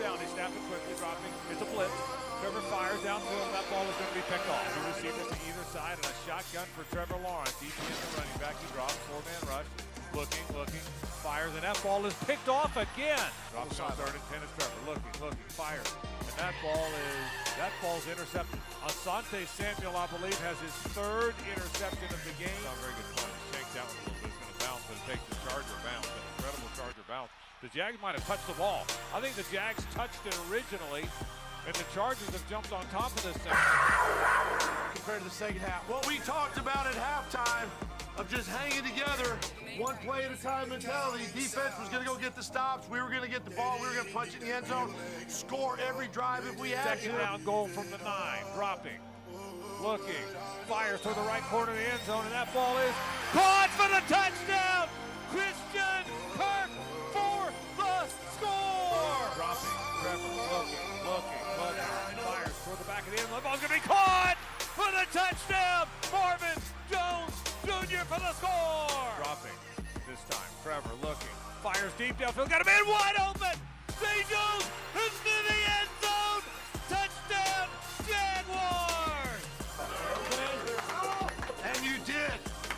down. They snap it quickly, dropping. It's a blitz. Trevor fires downfield, and that ball is going to be picked off. Two receivers to either side, and a shotgun for Trevor Lawrence. DT is the running back. He drops. Four-man rush. Looking. Fires, and that ball is picked off again. Drops on third and 10 is Trevor. Looking. Fires. And that ball's intercepted. Asante Samuel, I believe, has his third interception of the game. Not a very good play. Shanked out a little bit. It's going to bounce, but it takes the Charger bounce. An incredible Charger bounce. The Jags might have touched the ball. I think the Jags touched it originally, and the Chargers have jumped on top of this thing. Compared to the second half. What we talked about at halftime of just hanging together, one play at a time mentality. Defense was going to go get the stops. We were going to get the ball. We were going to punch it in the end zone, score every drive if we had to. Second down goal from the 9, dropping, looking, fires to the right corner of the end zone, and that ball is caught for the touchdown. Christian Kirk for the score. Dropping, Trevor, looking, fires toward the back of the end zone. The ball's going to be caught for the touchdown. Marvin Jones Jr. for the score. Dropping this time. Trevor looking. Fires deep downfield. Got a man wide open. Zay Jones into the end zone. Touchdown, Jaguars. And you did.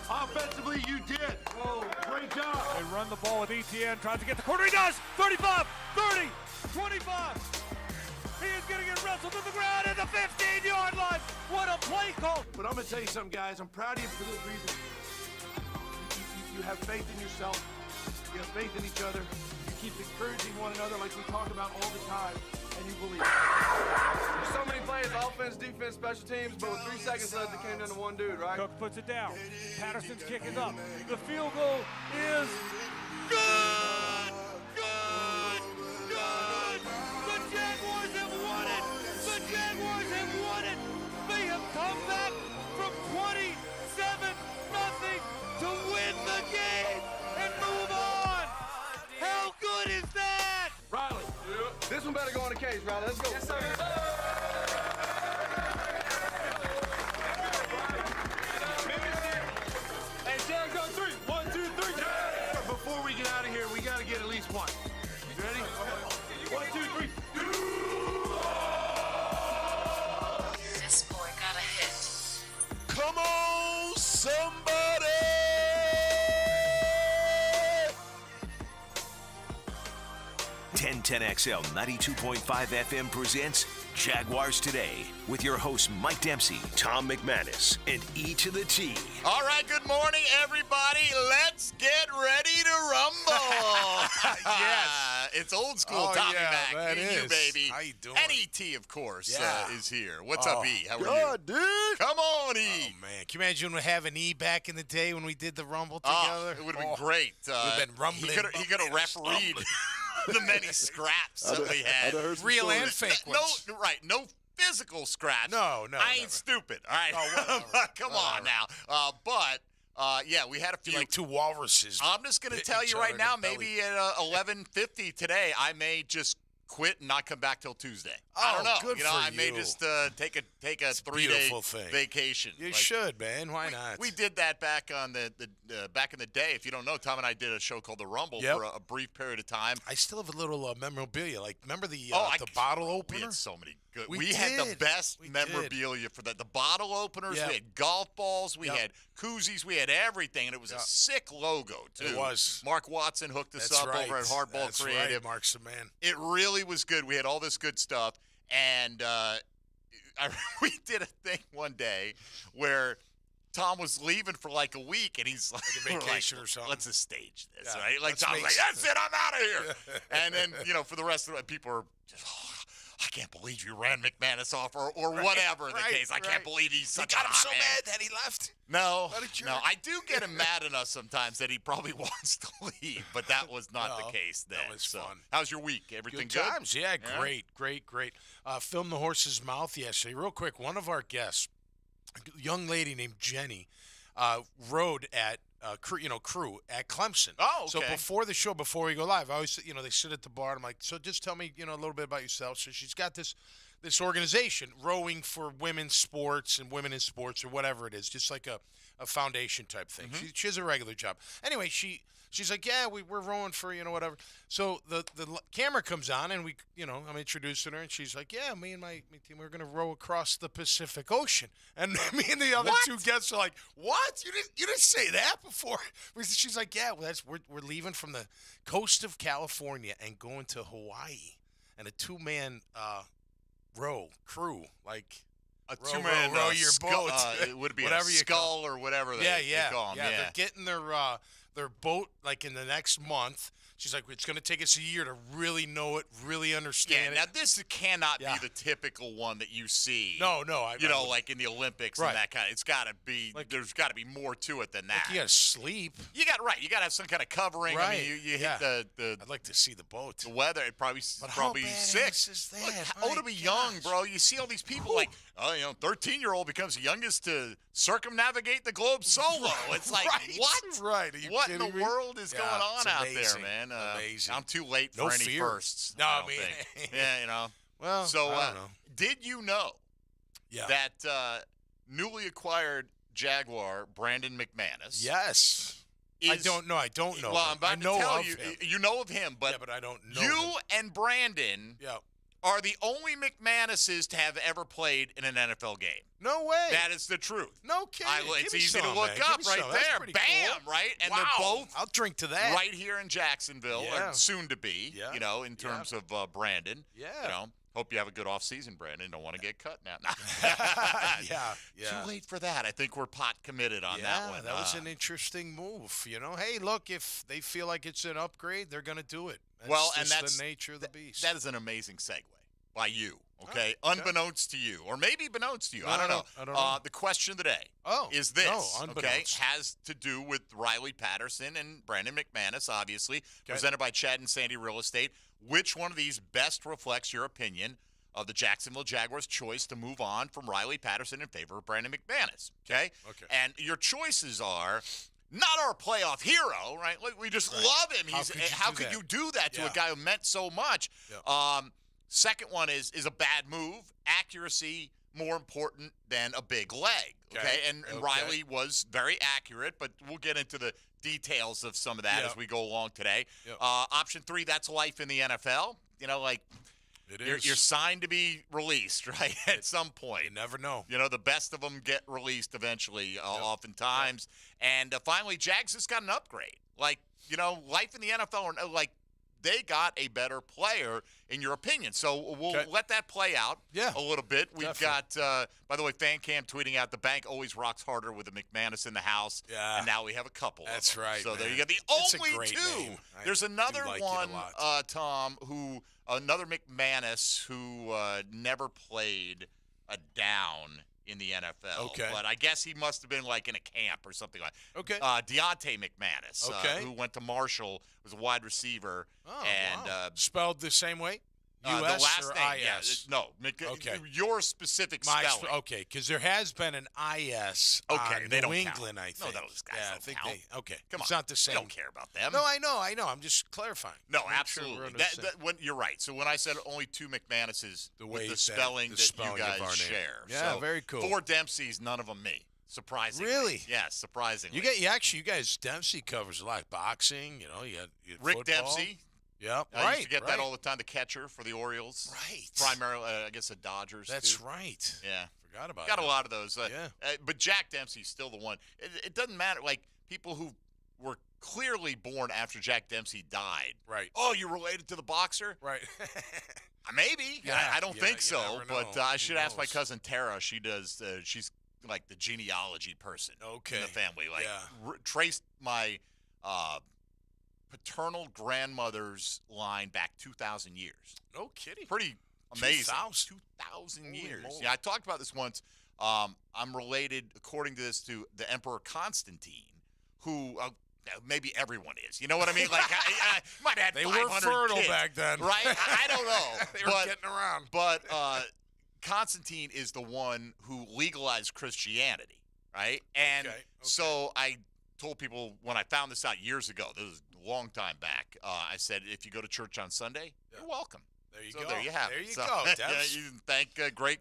Offensively, you did. Whoa, great job. They run the ball with ETN. Tries to get the corner. He does. 35, 30, 25. He is going to get wrestled to the ground at the 15-yard line. What a play call. But I'm going to tell you something, guys. I'm proud of you for this reason. You have faith in yourself. You have faith in each other. You keep encouraging one another like we talk about all the time, and you believe. There's so many plays, offense, defense, special teams, but with 3 seconds left, it came down to one dude, right? Cook puts it down. Patterson's kick is up. The field goal is good! Good! Good! The Jaguars have won it! The Jaguars have won it! They have come back from 27-0 to win the game and move on! How good is that? Riley. Yep. This one better go on the case, Riley. Let's go. Yes, sir. Hey, Jags on 3. 1, 2, 3. Yeah. Before we get out of here, we got to get at least one. You ready? 1, 2, 3. This boy got a hit. Come on, somebody! 1010XL 92.5 FM presents Jaguars Today with your hosts Mike Dempsey, Tom McManus, and E to the T. All right, good morning, everybody. Let's get ready to rumble. Yes. It's old school Oh, Tommy yeah, Mac. that Me and is. you, baby. How you doing? And E.T., of course, Yeah. is here. What's up, E? How are you? Good, dude. Come on, E. Oh, man. Can you imagine having E back in the day when we did the Rumble Oh, together? it would have been great. We've been rumbling. He could have refereed the many scraps that we had. Real and fake ones. No physical scraps. No, I ain't never. stupid. All right. Oh, whatever. Come on now. Yeah, we had a few. Like two walruses. I'm just going to tell each you other right in now, the belly. maybe at 11:50 today, I may just quit and not come back till Tuesday. I don't know. good for I may you. just take a It's a 3-day beautiful thing. vacation. You should, man. Why not? We did that back on back in the day. If you don't know, Tom and I did a show called The Rumble Yep. for a brief period of time. I still have a little memorabilia. Like, remember the I- bottle We opener? had so many good. We We had the did. best We did. memorabilia for that. The bottle openers. Yep. We had golf balls. We Yep. had koozies. We had everything, and it was a Yep. sick logo too. It was. Mark Watson hooked us That's up right. over at Hardball That's Creative. Right. Mark's the man. It really was good. We had all this good stuff, and we did a thing one day where Tom was leaving for like a week, and he's like, a vacation or something. Let's just stage this, Yeah, right? Like let's Tom's make like, that's sense. it, I'm out of here. And then, for the rest of it, people are just, I can't believe you ran McManus off, or whatever the case. I can't believe he's such a got him hot so man. mad that he left. No, What a jerk. no, I do get him mad at us sometimes that he probably wants to leave, but that was not No, the case then. that was So, fun. how's your week? Everything Good times. Yeah, Yeah? great. Filmed The Horse's Mouth yesterday. Real quick, one of our guests, a young lady named Jenny, rode at crew at Clemson. Oh, okay. So before the show, before we go live, I always, they sit at the bar. And I'm like, so just tell me, a little bit about yourself. So she's got this organization, Rowing for Women's Sports and Women in Sports or whatever it is, just like a foundation type thing. Mm-hmm. She has a regular job. Anyway, she She's like, yeah, we're rowing for, whatever. So the camera comes on, and I'm introducing her, and she's like, yeah, me and my team, we're going to row across the Pacific Ocean. And me and the other two guests are like, what? You didn't say that before. She's like, yeah, we're leaving from the coast of California and going to Hawaii. And a two-man row crew, like a two-man row your boat. It would be whatever a skull or whatever they call them. Yeah, they're getting their boat like in the next month. She's like, it's going to take us a year to really know it, really understand it. Now this cannot be the typical one that you see. No. Like in the Olympics and that kind of. It's got to be. Like, there's got to be more to it than that. Like you got to sleep. You got You got to have some kind of covering. Right. I mean, you hit the. I'd like to see the boat. The weather. It probably but probably how sick. Is that? Look, to be young, bro. You see all these people like, 13-year-old becomes the youngest to circumnavigate the globe solo. It's like, what? Right. Are you what in the kidding me? world is going on out there, man? Amazing. I'm too late for any firsts. No, I don't think. Yeah, Well, so I don't know. did you know that newly acquired Jaguar Brandon McManus? Yes. I don't know. I don't know. Well, I'm about to tell you. Him. You know of him, but I don't know. You him. and Brandon are the only McManuses to have ever played in an NFL game. No way. That is the truth. No kidding. It's easy to look up right there. Bam, cool. right? And wow. they're both I'll drink to that. right here in Jacksonville, or soon to be, in terms of Brandon. Yeah. Hope you have a good offseason, Brandon. Don't want to get cut now. Yeah. Too late for that. I think we're pot committed on that one. That was an interesting move. Hey, look, if they feel like it's an upgrade, they're going to do it. That's the nature of the beast. That is an amazing segue by you. Okay, unbeknownst to you, or maybe beknownst to you. I don't know. I don't know. The question of the day is this. Has to do with Riley Patterson and Brandon McManus, obviously, presented by Chad and Sandy Real Estate. Which one of these best reflects your opinion of the Jacksonville Jaguars' choice to move on from Riley Patterson in favor of Brandon McManus? Okay. And your choices are not our playoff hero, right? Like, we just love him. How could you do that to a guy who meant so much? Yeah. Second one is a bad move. Accuracy more important than a big leg. Okay. And Riley was very accurate, but we'll get into the details of some of that as we go along today. Option 3, that's life in the NFL. You're signed to be released, right? At some point. You never know. The best of them get released eventually, oftentimes. And finally, Jags just got an upgrade. Life in the NFL, they got a better player, in your opinion. So we'll let that play out a little bit. We've got, by the way, Fan Cam tweeting out, the bank always rocks harder with a McManus in the house. Yeah. And now we have a couple That's of them. right, So man. there you go. The only two. There's another one, Tom, another McManus who never played a down in the NFL. Okay. But I guess he must have been in a camp or something like that. Okay. Deontay McManus, who went to Marshall, was a wide receiver. Oh, and wow. Spelled the same way? The U.S. last or name, I.S.? Your specific spelling. Okay, because there has been an I.S. They New don't England, count. I think. No, those guys don't count. Okay. Come on. It's not the same. We don't care about them. No, I know. I'm just clarifying. No, absolutely. You're right. So when I said only two McManuses, with the spelling that you guys share. Yeah, so very cool. 4 Dempseys, none of them me. Surprisingly. Really? Yeah, surprisingly. You guys, Dempsey covers a lot. Boxing, you got Rick football. Dempsey. Yep. I used to get that all the time, the catcher for the Orioles. Right. Primarily, I guess, the Dodgers, That's too. right. Yeah. Forgot about Got that. a lot of those. Yeah. But Jack Dempsey's still the one. It doesn't matter. People who were clearly born after Jack Dempsey died. Right. Oh, you're related to the boxer? Right. Maybe. Yeah, I don't think so. But I should ask my knows? cousin Tara. She does. She's the genealogy person in the family. Traced my paternal grandmother's line back 2,000 years. No kidding. Pretty amazing. 2,000 years. moly. Yeah, I talked about this once. I'm related, according to this, to the Emperor Constantine, who maybe everyone is. You know what I mean? I might have had They 500 were fertile kids, back then. right? I don't know. They were getting around. But Constantine is the one who legalized Christianity, right? And so I told people when I found this out years ago, this was a long time back, I said, if you go to church on Sunday, you're welcome. There you so go. There you have there it. You so, go. You can thank great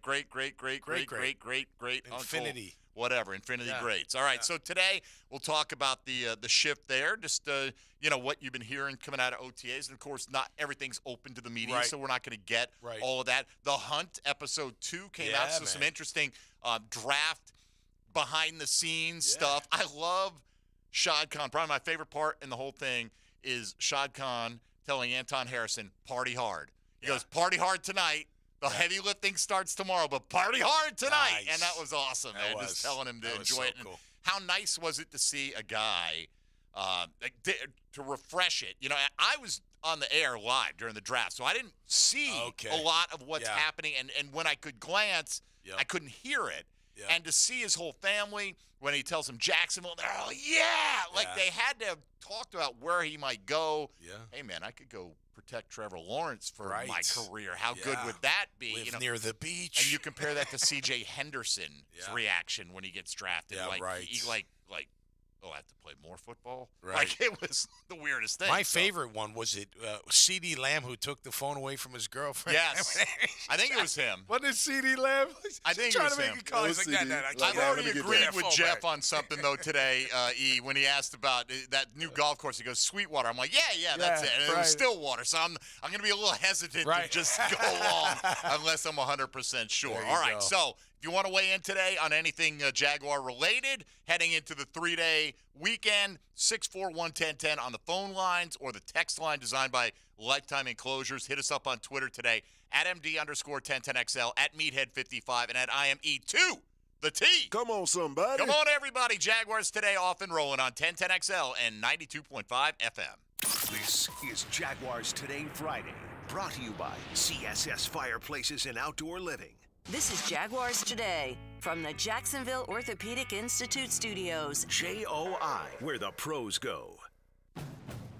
Infinity. whatever, Infinity Grades. All right, so today we'll talk about the shift there, just what you've been hearing coming out of OTAs. And, of course, not everything's open to the media, so we're not going to get all of that. The Hunt episode 2 came out, so some interesting draft behind-the-scenes stuff. I love Shad Khan. Probably my favorite part in the whole thing is Shad Khan telling Anton Harrison, party hard. He goes, party hard tonight. The heavy lifting starts tomorrow, but party hard tonight. Nice. And that was awesome, man. Just telling him to enjoy it. Cool. And how nice was it to see a guy to refresh it? I was on the air live during the draft, so I didn't see a lot of what's happening. And when I could glance, I couldn't hear it. Yeah. And to see his whole family, when he tells them Jacksonville, they're all, like they had to have talked about where he might go. Yeah. Hey, man, I could go protect Trevor Lawrence for my career. How good would that be? Live near the beach. And you compare that to C.J. Henderson's reaction when he gets drafted. Yeah, I have to play more football? Right. Like, it was the weirdest thing. My favorite one was C.D. Lamb, who took the phone away from his girlfriend. Yes. I think it was him. What is C.D. Lamb? I think it was him. He's like, I've already agreed with Jeff on something, though, today, when he asked about that new golf course. He goes, Sweetwater. I'm like, that's it. And it was Stillwater. So I'm going to be a little hesitant to just go along unless I'm 100% sure. All right, so if you want to weigh in today on anything Jaguar-related, heading into the 3-day weekend, 641-1010 on the phone lines or the text line designed by Lifetime Enclosures. Hit us up on Twitter today, at MD_1010XL, at Meathead55, and at IME2, the T. Come on, somebody. Come on, everybody. Jaguars Today off and rolling on 1010XL and 92.5 FM. This is Jaguars Today Friday, brought to you by CSS Fireplaces and Outdoor Living. This is Jaguars Today from the Jacksonville Orthopedic Institute Studios. JOI, where the pros go.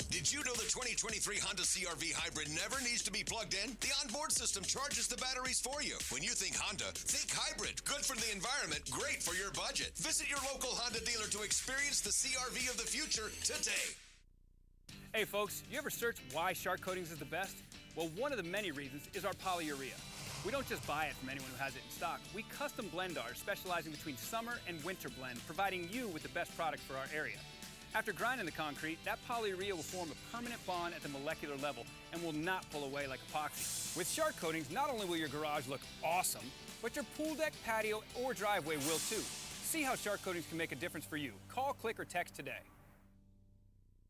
Did you know the 2023 Honda CR-V Hybrid never needs to be plugged in? The onboard system charges the batteries for you. When you think Honda, think hybrid. Good for the environment, great for your budget. Visit your local Honda dealer to experience the CR-V of the future today. Hey folks, you ever search why Shark Coatings is the best? Well, one of the many reasons is our polyurea. We don't just buy it from anyone who has it in stock. We custom blend ours, specializing between summer and winter blend, providing you with the best product for our area. After grinding the concrete, that polyurea will form a permanent bond at the molecular level and will not pull away like epoxy. With Shark Coatings, not only will your garage look awesome, but your pool deck, patio, or driveway will too. See how Shark Coatings can make a difference for you. Call, click, or text today.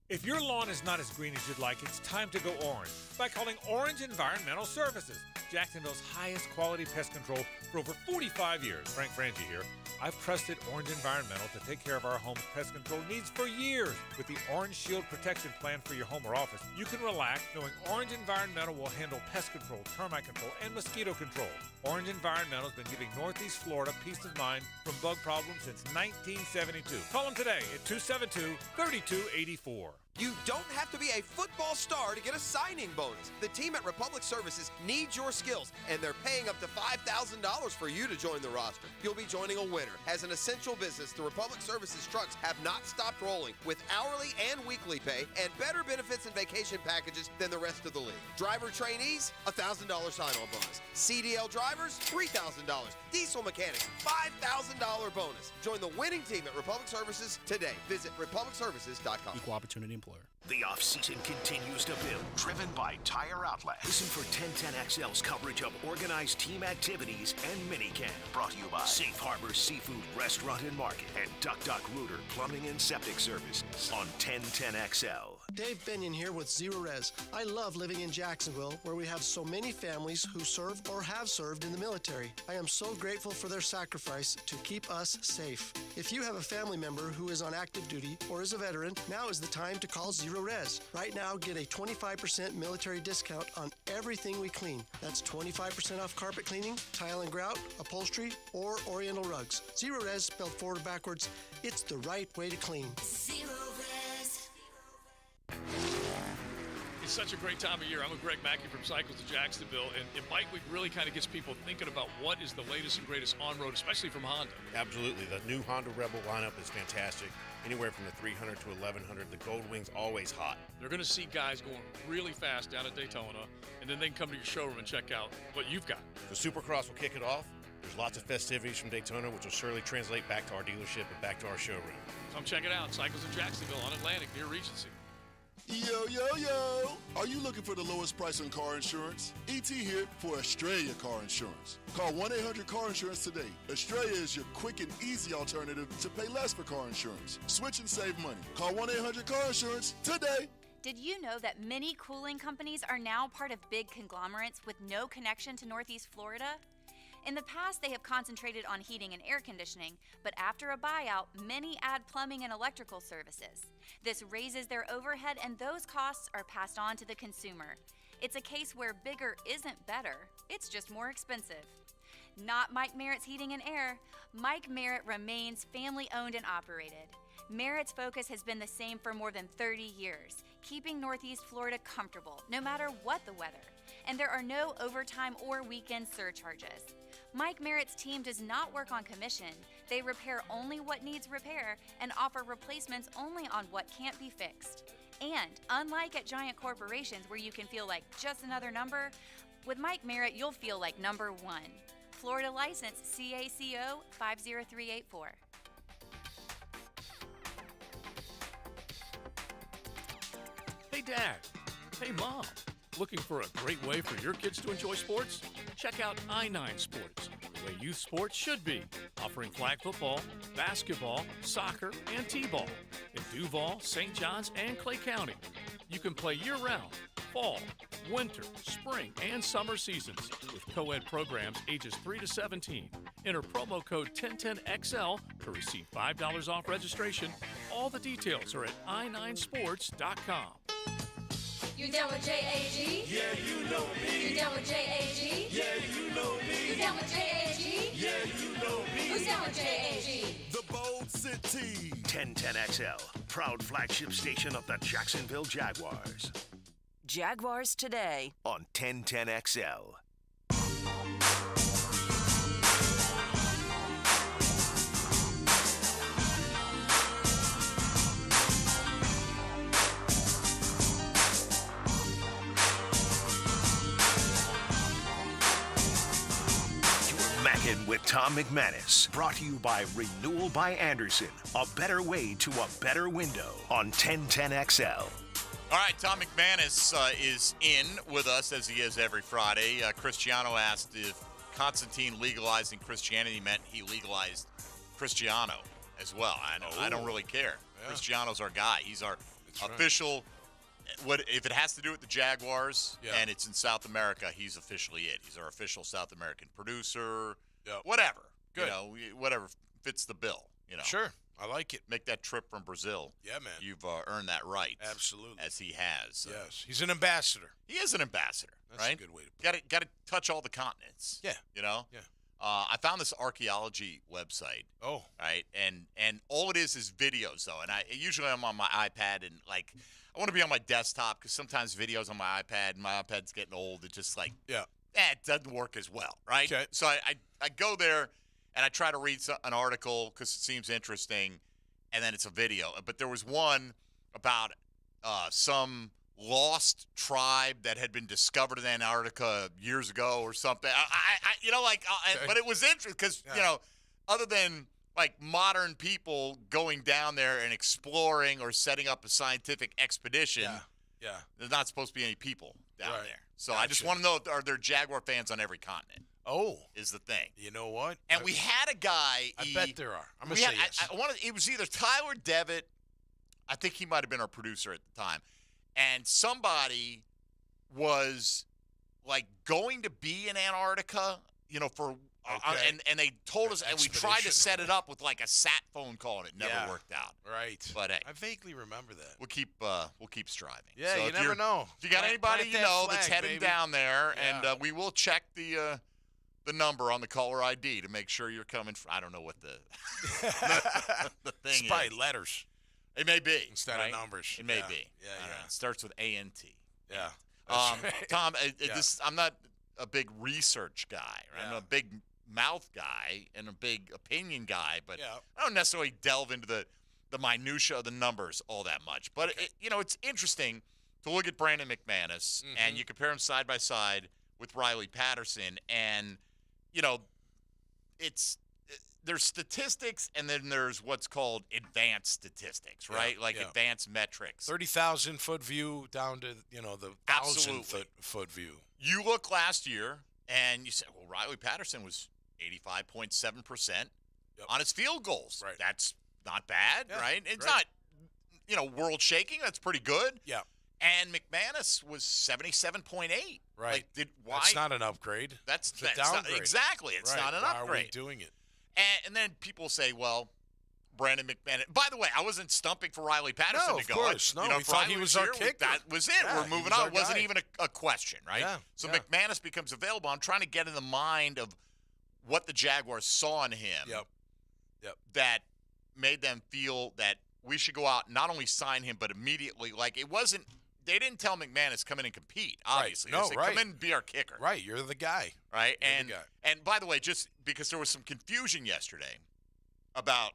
If your lawn is not as green as you'd like, it's time to go orange by calling Orange Environmental Services, Jacksonville's highest quality pest control for over 45 years. Frank Frangie here. I've trusted Orange Environmental to take care of our home's pest control needs for years. With the Orange Shield Protection Plan for your home or office, you can relax knowing Orange Environmental will handle pest control, termite control, and mosquito control. Orange Environmental has been giving Northeast Florida peace of mind from bug problems since 1972. Call them today at 272-3284. You don't have to be a football star to get a signing bonus. The team at Republic Services needs your skills, and they're paying up to $5,000 for you to join the roster. You'll be joining a winner. As an essential business, the Republic Services trucks have not stopped rolling with hourly and weekly pay and better benefits and vacation packages than the rest of the league. Driver trainees, $1,000 sign-on bonus. CDL drivers, $3,000. Diesel mechanics, $5,000 bonus. Join the winning team at Republic Services today. Visit republicservices.com. Equal opportunity employer. The offseason continues to build, driven by Tire Outlet. Listen for 1010XL's coverage of organized team activities and minicamp. Brought to you by Safe Harbor Seafood Restaurant and Market and Duck Duck Rooter Plumbing and Septic Services on 1010XL. Dave Binion here with Zero Res. I love living in Jacksonville, where we have so many families who serve or have served in the military. I am so grateful for their sacrifice to keep us safe. If you have a family member who is on active duty or is a veteran, now is the time to call Zero Res. Right now, get a 25% military discount on everything we clean. That's 25% off carpet cleaning, tile and grout, upholstery, or oriental rugs. Zero Res, spelled forward or backwards, it's the right way to clean. Zero Res. It's such a great time of year. I'm with Greg Mackey from Cycles to Jacksonville, and Bike Week really kind of gets people thinking about what is the latest and greatest on-road, especially from Honda. Absolutely. The new Honda Rebel lineup is fantastic. Anywhere from the 300 to 1100, the Gold Wing's always hot. They're going to see guys going really fast down at Daytona, and then they can come to your showroom and check out what you've got. The Supercross will kick it off. There's lots of festivities from Daytona, which will surely translate back to our dealership and back to our showroom. Come check it out. Cycles in Jacksonville on Atlantic near Regency. Yo, yo, yo! Are you looking for the lowest price on car insurance? ET here for Australia Car Insurance. Call 1-800-CAR-INSURANCE today. Australia is your quick and easy alternative to pay less for car insurance. Switch and save money. Call 1-800-CAR-INSURANCE today. Did you know that many cooling companies are now part of big conglomerates with no connection to Northeast Florida? In the past, they have concentrated on heating and air conditioning, but after a buyout, many add plumbing and electrical services. This raises their overhead, and those costs are passed on to the consumer. It's a case where bigger isn't better, it's just more expensive. Not Mike Merritt's Heating and Air. Mike Merritt remains family-owned and operated. Merritt's focus has been the same for more than 30 years, keeping Northeast Florida comfortable, no matter what the weather. And there are no overtime or weekend surcharges. Mike Merritt's team does not work on commission. They repair only what needs repair and offer replacements only on what can't be fixed. And unlike at giant corporations where you can feel like just another number, with Mike Merritt you'll feel like number one. Florida license CACO 50384. Hey, Dad. Hey, Mom. Looking for a great way for your kids to enjoy sports? Check out I-9 Sports, the way youth sports should be, offering flag football, basketball, soccer, and t-ball in Duval, St. Johns, and Clay County. You can play year-round, fall, winter, spring, and summer seasons with co-ed programs ages 3 to 17. Enter promo code 1010XL to receive $5 off registration. All the details are at i9sports.com. You down with J-A-G? Yeah, you know me. You down with J-A-G? Yeah, you know me. You down with J-A-G? Yeah, you know me. Who's down with J-A-G? The Bold City. 1010XL, proud flagship station of the Jacksonville Jaguars. Jaguars Today On 1010XL. Mackin' with Tom McManus. Brought to you by Renewal by Anderson. A better way to a better window on 1010XL. All right, Tom McManus is in with us as he is every Friday. Cristiano asked if Constantine legalizing Christianity meant he legalized Cristiano as well. I don't really care. Yeah. Cristiano's our guy. He's our official. What if it has to do with the Jaguars and it's in South America? He's officially it. He's our official South American producer. Whatever. Good. You know, whatever fits the bill. You know. Sure. I like it. Make that trip from Brazil. Yeah, man. You've earned that right. Absolutely. As he has. Yes. He's an ambassador. He is an ambassador. That's right? a good way to put it. Got to touch all the continents. Yeah. You know. Yeah. I found this archaeology website. Oh. Right. And all it is videos though. And usually I'm on my iPad and like I want to be on my desktop because sometimes videos on my iPad and my iPad's getting old. It's just like it doesn't work as well. Right. Okay. So I go there and I try to read an article because it seems interesting. And then it's a video. But there was one about some lost tribe that had been discovered in Antarctica years ago or something. But it was interesting because, other than like modern people going down there and exploring or setting up a scientific expedition, there's not supposed to be any people down there. So I just want to know, are there Jaguar fans on every continent? Oh, is the thing. You know what? And we had a guy. I bet there are. I'm gonna say yes. It was either Tyler Devitt. I think he might have been our producer at the time, and somebody was like going to be in Antarctica. For and they told us, and we tried to set it up with like a sat phone call, and it never worked out. Right. But hey, I vaguely remember that. We'll keep striving. Yeah, so you never know. If you got anybody that's heading down there, and we will check the number on the caller ID to make sure you're coming from. I don't know what the thing it's is. Probably letters. It may be. Instead of numbers. It may be. Yeah, It starts with A-N-T. Yeah. Tom, I'm not a big research guy. Right? I'm a big mouth guy and a big opinion guy, but I don't necessarily delve into the minutia of the numbers all that much. But, it's interesting to look at Brandon McManus, and you compare him side by side with Riley Patterson, and there's statistics, and then there's what's called advanced statistics, right? Advanced metrics. 30,000-foot view down to, the 1,000-foot view. You look last year, and you say, well, Riley Patterson was 85.7% on his field goals. Right. That's not bad, right? It's not, world shaking. That's pretty good. Yeah. And McManus was 77.8. Right. Why? That's not an upgrade. That's a downgrade. Exactly. It's not an upgrade. Why are we doing it? And then people say, well, Brandon McManus. By the way, I wasn't stumping for Riley Patterson No, to go. Of course. No, we thought he was our kicker. That was it. Yeah, We're moving on. It wasn't guy. even a question, right? Yeah, so McManus becomes available. I'm trying to get in the mind of what the Jaguars saw in him that made them feel that we should go out and not only sign him, but immediately. It wasn't – they didn't tell McManus come in and compete, obviously. Right. No, they said, come in and be our kicker. Right. You're the guy. Right? You're the guy. And by the way, just because there was some confusion yesterday about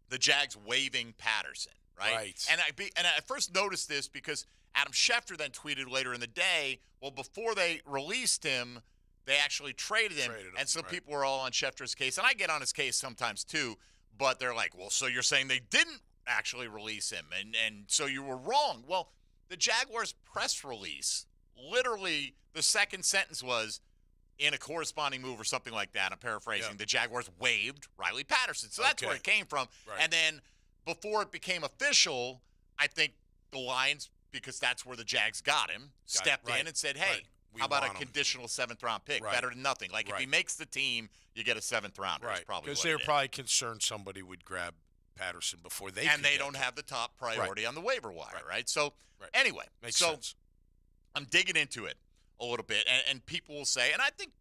the Jags waiving Patterson, right? And I first noticed this because Adam Schefter then tweeted later in the day, well, before they released him, they actually traded him. And so people were all on Schefter's case. And I get on his case sometimes too, but they're like, well, so you're saying they didn't actually release him, and so you were wrong. Well, the Jaguars press release, literally the second sentence was, in a corresponding move or something like that, I'm paraphrasing, the Jaguars waived Riley Patterson. So that's where it came from. Right. And then before it became official, I think the Lions, because that's where the Jags got him, stepped in and said, hey, how about a conditional 7th-round pick? Better than nothing. If he makes the team, you get a 7th-rounder. Right, because they were probably concerned somebody would grab Patterson before they and they don't have the top priority on the waiver wire, right? So anyway, Makes sense. I'm digging into it a little bit, and people will say, and I think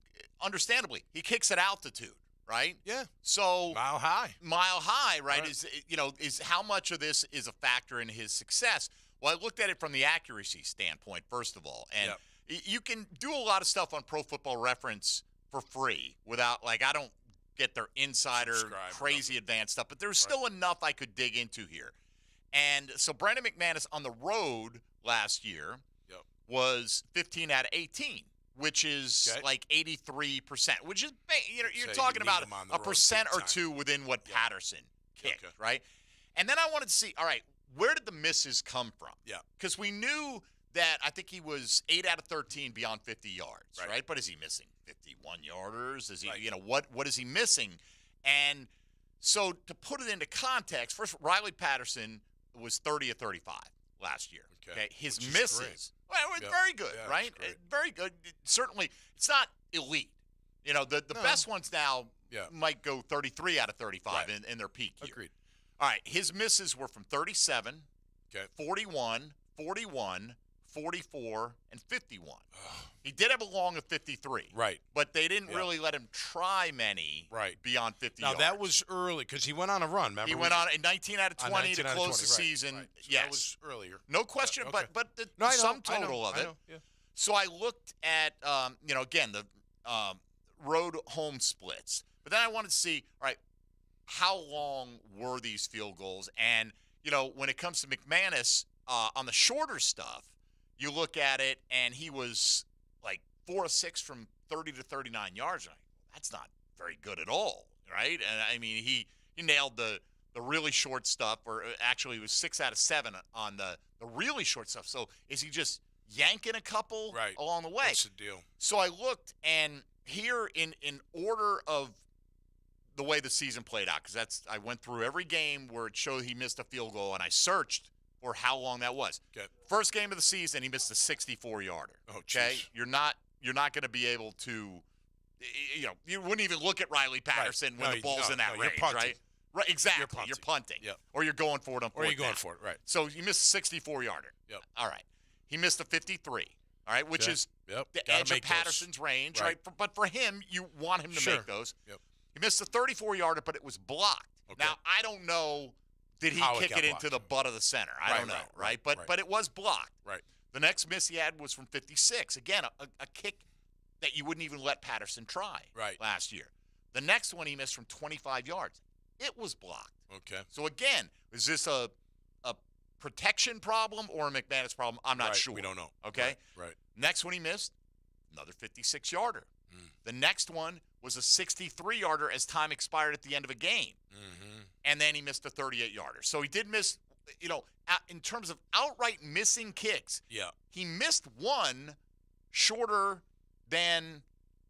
understandably, he kicks at altitude, right? Yeah. So mile high, right? Is how much of this is a factor in his success? Well, I looked at it from the accuracy standpoint, first of all, and you can do a lot of stuff on Pro Football Reference for free without, I don't get their insider crazy advanced stuff, but there's still enough I could dig into here. And so Brandon McManus on the road last year was 15 out of 18, which is 83%, which is, you're talking about a percent or two within what Patterson kicked, right? And then I wanted to see, all right, where did the misses come from? Yeah. Because we knew that I think he was 8 out of 13 beyond 50 yards, right? But is he missing 51-yarders? Is he, what is he missing? And so to put it into context, first, Riley Patterson was 30 of 35 last year. Okay. His misses, very good, right? Very good. Certainly, it's not elite. The best ones now might go 33 out of 35 in their peak year. Agreed. All right, his misses were from 37, 41, 41, 44, and 51. He did have a long of 53. Right. But they didn't really let him try many beyond 50 yards. Now, that was early because he went on a run, remember? He went on in 19 out of 20 to close the season. Right. So yes. That was earlier. No question, but the sum total of it. So I looked at, again, the road home splits. But then I wanted to see, all right, how long were these field goals? And, when it comes to McManus, on the shorter stuff, you look at it, and he was 4 of 6 from 30 to 39 yards. That's not very good at all, right? And I mean, he nailed the really short stuff, or actually it was 6 out of 7 on the really short stuff. So is he just yanking a couple along the way? That's the deal. So I looked, and here in order of the way the season played out, because I went through every game where it showed he missed a field goal, and I searched for how long that was. Okay. First game of the season, he missed a 64-yarder. Oh, okay, geez. you're not going to be able to, you wouldn't even look at Riley Patterson when the ball's in that range, right? Right, exactly. You're punting. Yep. Or you're going for it on fourth down. Or you're going for it, right. So you missed a 64-yarder. Yep. All right. He missed a 53. All right, which is the Gotta edge of make Patterson's those. range, right? But for him, you want him to make those. Yep. He missed a 34-yarder, but it was blocked. Okay. Now, I don't know, did he kick it into the butt of the center? I don't know, right? But it was blocked. Right. The next miss he had was from 56. Again, a kick that you wouldn't even let Patterson try last year. The next one he missed from 25 yards. It was blocked. Okay. So, again, is this a protection problem or a McManus problem? I'm not sure. We don't know. Okay? Right. Next one he missed, another 56-yarder. The next one was a 63-yarder as time expired at the end of a game. Mm-hmm. And then he missed a 38-yarder. So he did miss, in terms of outright missing kicks, he missed one shorter than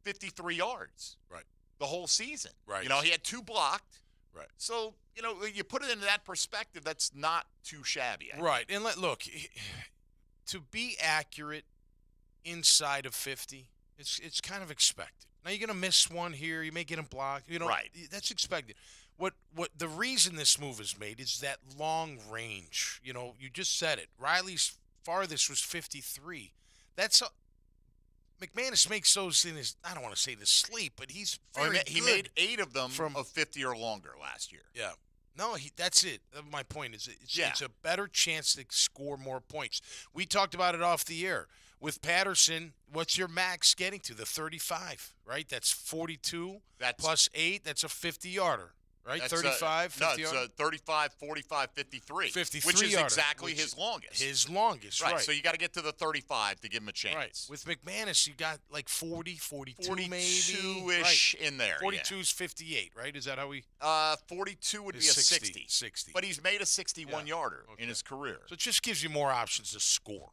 53 yards. Right. The whole season. Right. He had 2 blocked. Right. So, you put it into that perspective, that's not too shabby. Right. And look, to be accurate inside of 50, it's kind of expected. Now you're going to miss one here, you may get him blocked, right. That's expected. What the reason this move is made is that long range. You just said it. Riley's farthest was 53. McManus makes those in his, I don't want to say the sleep, but he's very good. He made 8 of them of 50 or longer last year. Yeah. No, that's it. My point is it's a better chance to score more points. We talked about it off the air. With Patterson, what's your max getting to? The 35, right? That's 42 plus 8. That's a 50-yarder, right? 35, 50 it's a 35, 45, 53. 53 which is yarder, exactly his longest. His longest, right. So you got to get to the 35 to give him a chance. Right. With McManus, you got like 40, 42 maybe. 42-ish in there. 42 is 58, right? Is that how we? 42 would be a 60. 60. But he's made a 61-yarder in his career. So it just gives you more options to score.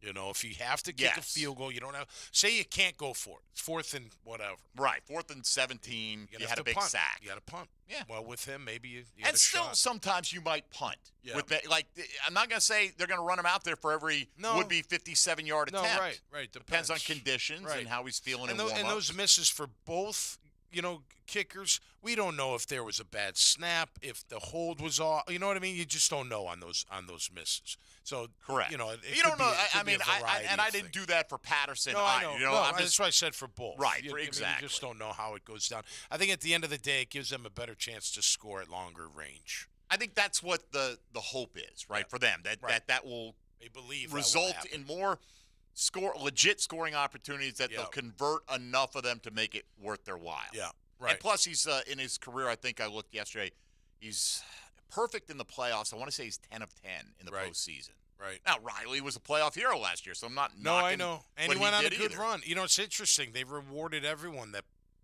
If you have to kick a field goal, you don't have. Say you can't go for it. It's 4th and whatever. Right, 4th and 17. You had a big punt. sack. You got to punt. Yeah. Well, with him, maybe you and a still, shot. sometimes you might punt. Yeah. I'm not going to say they're going to run him out there for every would-be 57-yard attempt. No, right. Depends on conditions and how he's feeling and those misses for both, kickers. We don't know if there was a bad snap, if the hold was off. You know what I mean? You just don't know on those misses. So correct. You don't know. I didn't do that for Patterson. No, I know. That's that's what I said for both. Right. Exactly. You just don't know how it goes down. I think at the end of the day, it gives them a better chance to score at longer range. I think that's what the hope is, right, for them. That will result in more legit scoring opportunities that they'll convert enough of them to make it worth their while. Yeah. Right. And plus, he's in his career, I think I looked yesterday, he's perfect in the playoffs. I want to say he's 10 of 10 in the postseason. Right. Now, Riley was a playoff hero last year, so I'm not knocking. No, I know. And he went on a good either. run. It's interesting. They rewarded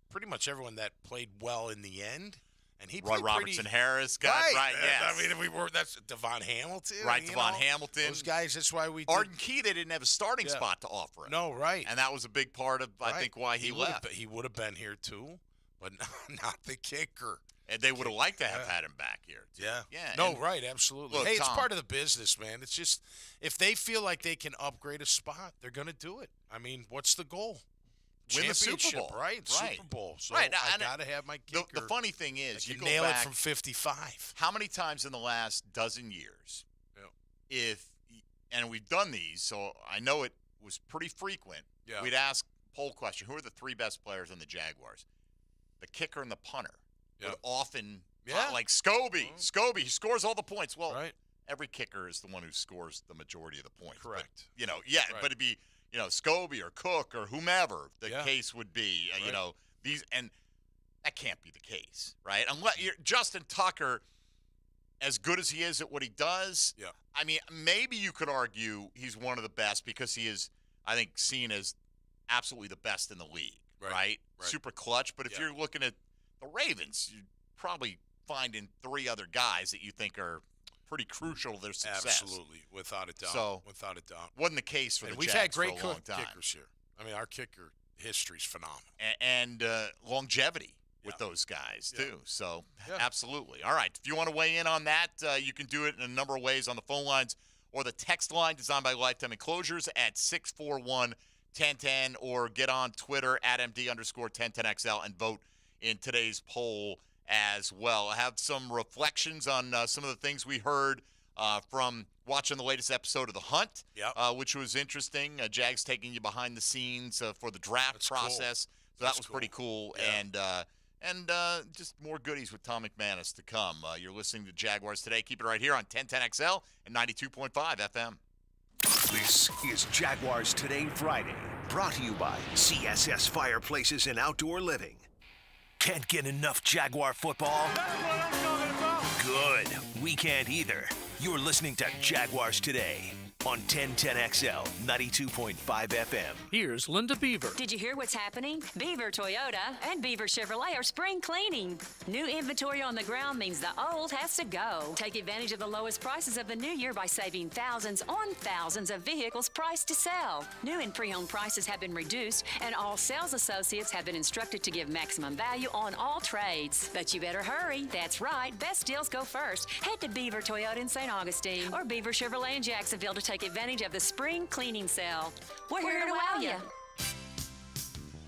pretty much everyone that played well in the end. And he Roy played Robertson Harris got right. Yes. I mean, that's Devon Hamilton. Right, Devon Hamilton. Those guys. That's why we. Arden Key, they didn't have a starting spot to offer him. No, right. And that was a big part of I think why he left. He would have been here too, but not the kicker. And they would have liked to have had him back here, too. Yeah. No, right, absolutely. Look, hey, it's Tom, part of the business, man. It's just, if they feel like they can upgrade a spot, they're going to do it. I mean, what's the goal? Win the Super Bowl. Right, Super Bowl. So I got to have my kicker. The funny thing is, you go nail back, it from 55. How many times in the last dozen years, and we've done these, so I know it was pretty frequent, we'd ask poll question, who are the 3 best players on the Jaguars? The kicker and the punter would often, like Scobie. Scobie, he scores all the points. Well, every kicker is the one who scores the majority of the points. Correct. But, but it'd be, Scobie or Cook or whomever the case would be, these, and that can't be the case, right? Unless Justin Tucker, as good as he is at what he does, I mean, maybe you could argue he's one of the best because he is, I think, seen as absolutely the best in the league, right? Super clutch. But if you're looking at the Ravens, you're probably finding 3 other guys that you think are pretty crucial to their success. Absolutely, without a doubt. So, without a doubt. Wasn't the case for the we've Jags had great for a long time. kickers here. I mean, our kicker history is phenomenal. And longevity with those guys, too. So, absolutely. All right, if you want to weigh in on that, you can do it in a number of ways on the phone lines or the text line designed by Lifetime Enclosures at 641-1010, or get on Twitter at MD_1010XL and vote in today's poll as well. I have some reflections on some of the things we heard from watching the latest episode of The Hunt, which was interesting. Jags taking you behind the scenes for the draft process. Cool. So that was pretty cool. Yeah. And just more goodies with Tom McManus to come. You're listening to Jaguars Today. Keep it right here on 1010XL and 92.5 FM. This is Jaguars Today Friday, brought to you by CSS Fireplaces and Outdoor Living. Can't get enough Jaguar football? That's what I'm talking about. Good. We can't either. You're listening to Jaguars Today. on 1010XL 92.5 FM. Here's Linda Beaver. Did you hear what's happening? Beaver Toyota and Beaver Chevrolet are spring cleaning. New inventory on the ground means the old has to go. Take advantage of the lowest prices of the new year by saving thousands on thousands of vehicles priced to sell. New and pre-owned prices have been reduced, and all sales associates have been instructed to give maximum value on all trades. But you better hurry. That's right. Best deals go first. Head to Beaver Toyota in St. Augustine or Beaver Chevrolet in Jacksonville to take advantage of the spring cleaning sale. We're here to wow you.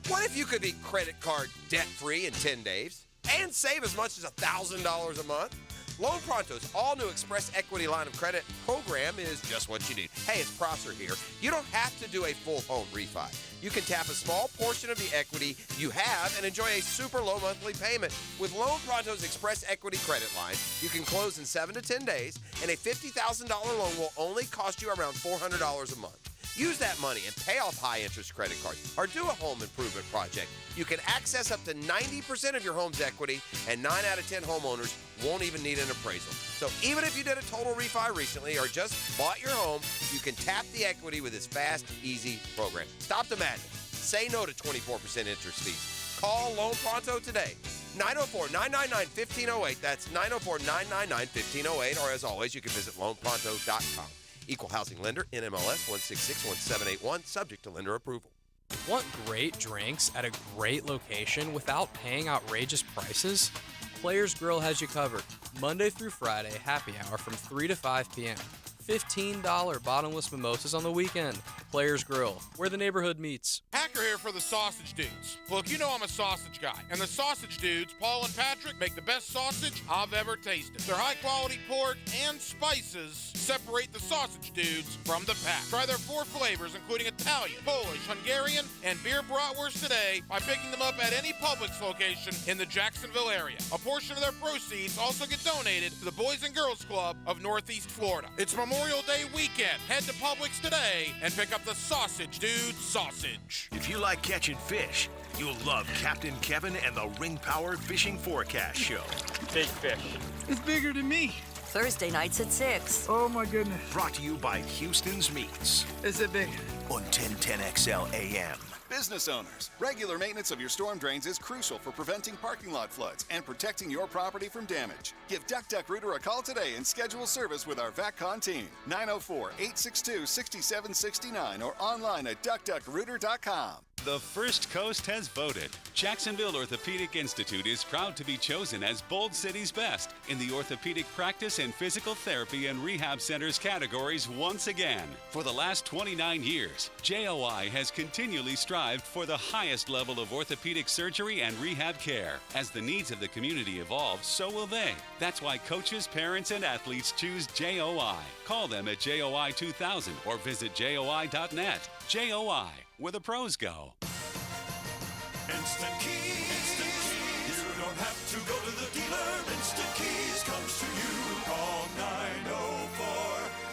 What if you could be credit card debt-free in 10 days and save as much as $1,000 a month? Loan Pronto's all-new Express Equity Line of Credit program is just what you need. Hey, it's Prosser here. You don't have to do a full home refi. You can tap a small portion of the equity you have and enjoy a super low monthly payment. With Loan Pronto's Express Equity Credit Line, you can close in 7 to 10 days, and a $50,000 loan will only cost you around $400 a month. Use that money and pay off high-interest credit cards or do a home improvement project. You can access up to 90% of your home's equity, and 9 out of 10 homeowners won't even need an appraisal. So even if you did a total refi recently or just bought your home, you can tap the equity with this fast, easy program. Stop the madness. Say no to 24% interest fees. Call Loan Pronto today. 904-999-1508. That's 904-999-1508. Or as always, you can visit loanpronto.com. Equal housing lender, NMLS 1661781, subject to lender approval. Want great drinks at a great location without paying outrageous prices? Players Grill has you covered. Monday through Friday, happy hour from 3 to 5 p.m. $15 bottomless mimosas on the weekend. Players Grill, where the neighborhood meets. Hacker here for the Sausage Dudes. Look, you know I'm a sausage guy. And the Sausage Dudes, Paul and Patrick, make the best sausage I've ever tasted. Their high-quality pork and spices separate the Sausage Dudes from the pack. Try their 4 flavors, including Italian, Polish, Hungarian, and beer bratwurst today by picking them up at any Publix location in the Jacksonville area. A portion of their proceeds also get donated to the Boys and Girls Club of Northeast Florida. It's Memorial Day weekend. Head to Publix today and pick up the Sausage Dude sausage. If you like catching fish, you'll love Captain Kevin and the Ring Power Fishing Forecast Show. Big fish. It's bigger than me. Thursday nights at 6. Oh, my goodness. Brought to you by Houston's Meats. Is it big? On 1010XL AM. Business owners, regular maintenance of your storm drains is crucial for preventing parking lot floods and protecting your property from damage. Give Duck Duck Rooter a call today and schedule service with our VACCON team. 904-862-6769 or online at duckduckrooter.com. The First Coast has voted. Jacksonville Orthopedic Institute is proud to be chosen as Bold City's best in the orthopedic practice and physical therapy and rehab centers categories once again. For the last 29 years, JOI has continually strived for the highest level of orthopedic surgery and rehab care. As the needs of the community evolve, so will they. That's why coaches, parents, and athletes choose JOI. Call them at JOI 2000 or visit JOI.net. JOI, where the pros go. Instant Keys. Instant Keys. You don't have to go to the dealer. Instant Keys comes to you. Call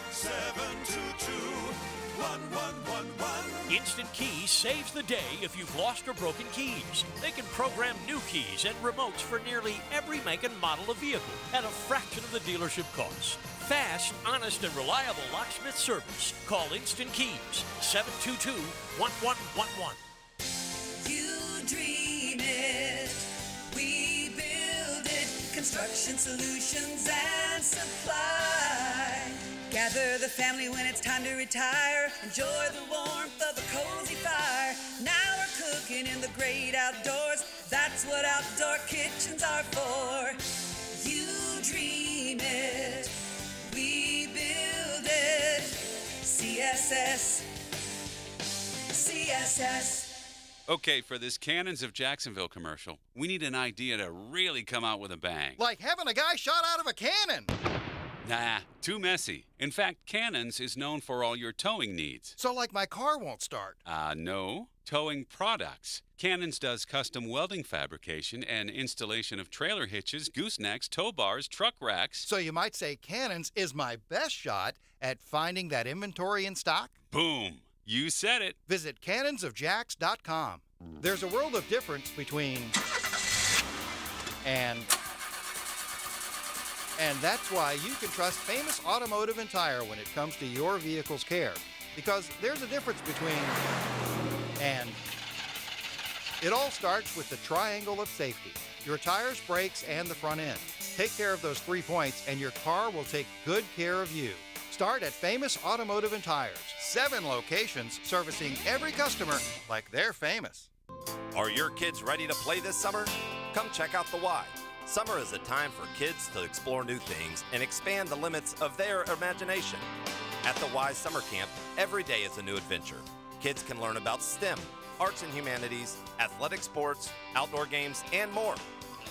904-722-1111. Instant Keys saves the day if you've lost or broken keys. They can program new keys and remotes for nearly every make and model of vehicle at a fraction of the dealership cost. Fast, honest, and reliable locksmith service. Call Instant Keys, 722-1111. You dream it, we build it. Construction solutions and supply. Gather the family when it's time to retire. Enjoy the warmth of a cozy fire. Now we're cooking in the great outdoors. That's what outdoor kitchens are for. You dream it, we build it. CSS. Okay, for this Cannons of Jacksonville commercial, we need an idea to really come out with a bang. Like having a guy shot out of a cannon. Nah, too messy. In fact, Cannons is known for all your towing needs. So like my car won't start. No. Towing products. Cannons does custom welding fabrication and installation of trailer hitches, goosenecks, tow bars, truck racks. So you might say Cannons is my best shot at finding that inventory in stock? Boom. You said it. Visit cannonsofjacks.com. There's a world of difference between and And that's why you can trust Famous Automotive and Tire when it comes to your vehicle's care. Because there's a difference between and. It all starts with the triangle of safety. Your tires, brakes, and the front end. Take care of those 3 points and your car will take good care of you. Start at Famous Automotive and Tires. 7 locations servicing every customer like they're famous. Are your kids ready to play this summer? Come check out the Y. Summer is a time for kids to explore new things and expand the limits of their imagination. At the Y Summer Camp, every day is a new adventure. Kids can learn about STEM, arts and humanities, athletic sports, outdoor games, and more.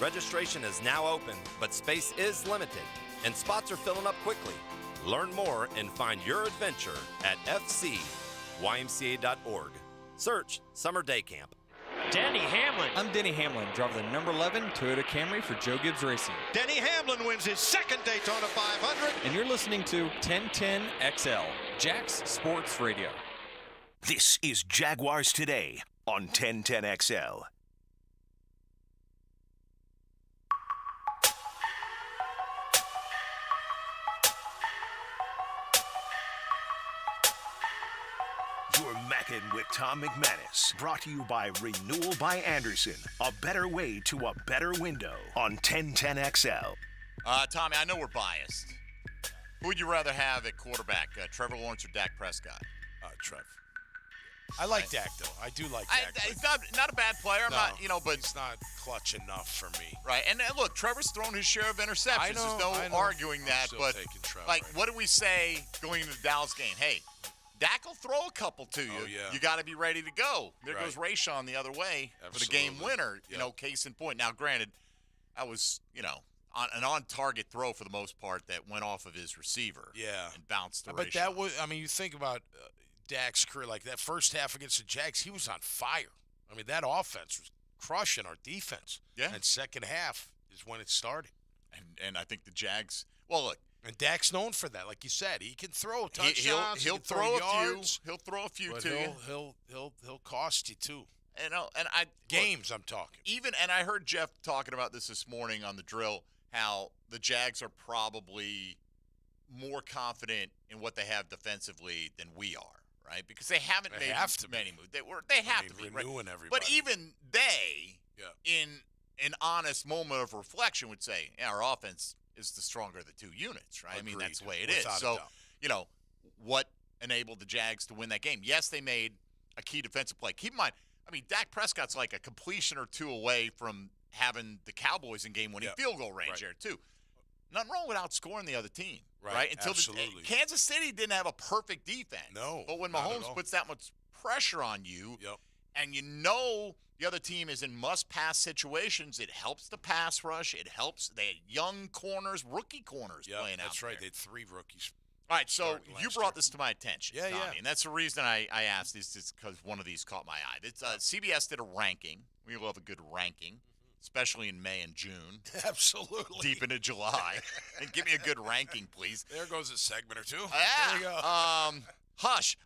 Registration is now open, but space is limited, and spots are filling up quickly. Learn more and find your adventure at fcymca.org. Search Summer Day Camp. Denny Hamlin. I'm Denny Hamlin, driver of the number 11 Toyota Camry for Joe Gibbs Racing. Denny Hamlin wins his second Daytona 500. And you're listening to 1010XL, Jags Sports Radio. This is Jaguars Today on 1010XL. You're macking with Tom McManus. Brought to you by Renewal by Anderson. A better way to a better window on 1010XL. Tommy, I know we're biased. Who would you rather have at quarterback, Trevor Lawrence or Dak Prescott? Trev. I like Dak, though. I do like Dak. He's not a bad player. I'm not, but he's not clutch enough for me. Right, and look, Trevor's thrown his share of interceptions. I know, There's no arguing that. But Trevor, what do we say going into the Dallas game? Hey, Dak will throw a couple to you. Oh, yeah. You got to be ready to go. There goes Rayshawn the other way for the game winner. Yep. Case in point. Now, granted, that was an on-target throw for the most part that went off of his receiver. Yeah, and bounced to But Rayshawn. that was. I mean, you think about Dak's career, like that first half against the Jags, he was on fire. I mean, that offense was crushing our defense. Yeah. And second half is when it started. And I think the Jags. Well, look. And Dak's known for that, like you said. He can throw touchdowns. He'll throw yards, a few. He'll throw a few but to you. He'll cost you too. Games. I'm talking. And I heard Jeff talking about this morning on the drill. How the Jags are probably more confident in what they have defensively than we are. Right, because they haven't made many moves. They have to be renewing everybody. But even they, in an honest moment of reflection, would say, our offense is the stronger of the two units. Right, Agreed. I mean that's the way it Without is. So what enabled the Jags to win that game? Yes, they made a key defensive play. Keep in mind, I mean Dak Prescott's like a completion or two away from having the Cowboys in game-winning field goal range there too. Nothing wrong with outscoring the other team. Right? Until absolutely. Kansas City didn't have a perfect defense. No. But when Mahomes puts that much pressure on you, and the other team is in must-pass situations, it helps the pass rush. It helps. They had young corners, rookie corners playing out that's right. there. They had 3 rookies. All right, so you brought this to my attention, Yeah, Tommy, yeah. and that's the reason I asked this is because one of these caught my eye. It's CBS did a ranking. We love a good ranking. Especially in May and June. Absolutely. Deep into July. And give me a good ranking, please. There goes a segment or two. Yeah. There you go. Hush.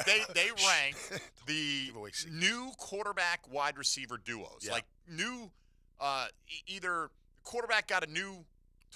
They ranked the new quarterback wide receiver duos. Yeah. Like new, either quarterback got a new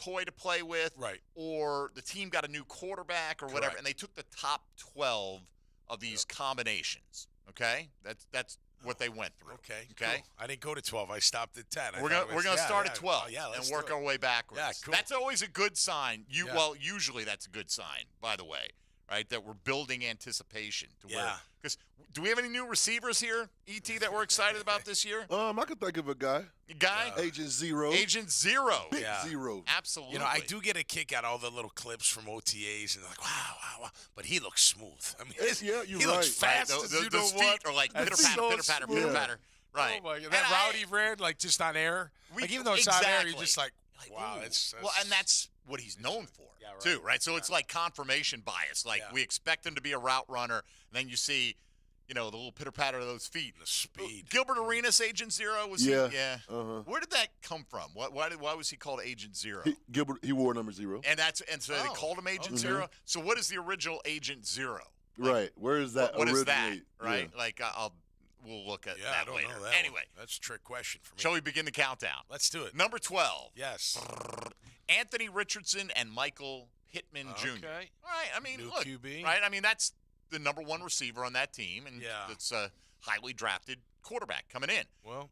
toy to play with, or the team got a new quarterback or whatever, and they took the top 12 of these combinations. Okay? That's what they went through. Okay. Cool. I didn't go to 12. I stopped at 10. We're gonna start at 12 let's and work do it. our way backwards. Yeah, cool. That's always a good sign. Well, usually that's a good sign, by the way, right? That we're building anticipation to where. Because do we have any new receivers here, ET, that we're excited about this year? I can think of a guy. Agent Zero. Agent Zero. Big Zero. Absolutely. I do get a kick out of all the little clips from OTAs, and they're like, wow. But he looks smooth. I mean, he looks fast. Those feet are like pitter-patter. Right. Oh, my God. That route he ran, like, just on air. Even though it's on air, you're just like wow. That's well, and that's what he's known for, too, right? So it's like confirmation bias. Like, we expect him to be a route runner, and then you see, the little pitter-patter of those feet. The speed. Gilbert Arenas, Agent Zero, was he? Yeah. Where did that come from? Why was he called Agent Zero? He wore number 0. And so they called him Agent Zero? So what is the original Agent Zero? Right. Where is that What is that, originate? right? Yeah. Like, we'll look at I that don't later. know that anyway. one. That's a trick question for me. Shall we begin the countdown? Let's do it. Number 12. Yes. Anthony Richardson and Michael Pittman Jr. Okay. All right. I mean, New look, QB. right? I mean, that's the number one receiver on that team, and it's a highly drafted quarterback coming in. Well,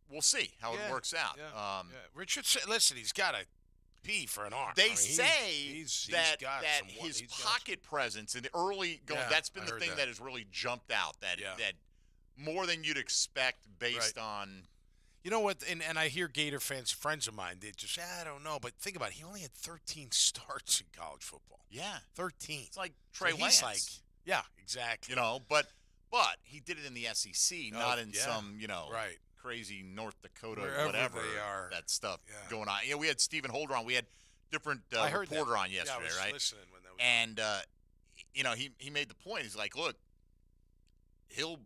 we'll see how it works out. Richardson, listen, he's got a pee for an arm. They say that his pocket presence in the early going, that's been the thing that has really jumped out, that more than you'd expect based on. You know what, and I hear Gator fans, friends of mine, they just say, I don't know, but think about it. He only had 13 starts in college football. Yeah. 13. It's like Trey Lance. He's like, yeah, exactly. You know, but he did it in the SEC, not in some, crazy North Dakota, whatever they are. That stuff going on. We had Stephen Holder on. We had different reporter on yesterday, I was right? listening when that was and he made the point. He's like, look, he'll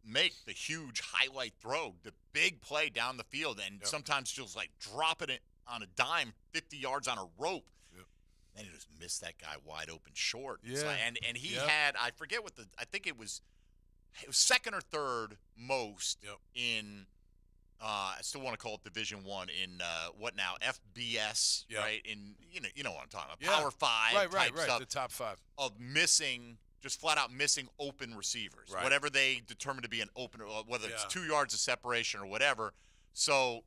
make the huge highlight throw, the big play down the field, and sometimes just like dropping it on a dime 50 yards on a rope. Then he just missed that guy wide open short. Yeah. Like, and he had, I forget I think it was second or third most in, I still want to call it Division I in what now, FBS, right? In you know what I'm talking about, Power 5 type stuff, the top 5 of just flat out missing open receivers, whatever they determine to be an open, whether it's 2 yards of separation or whatever. So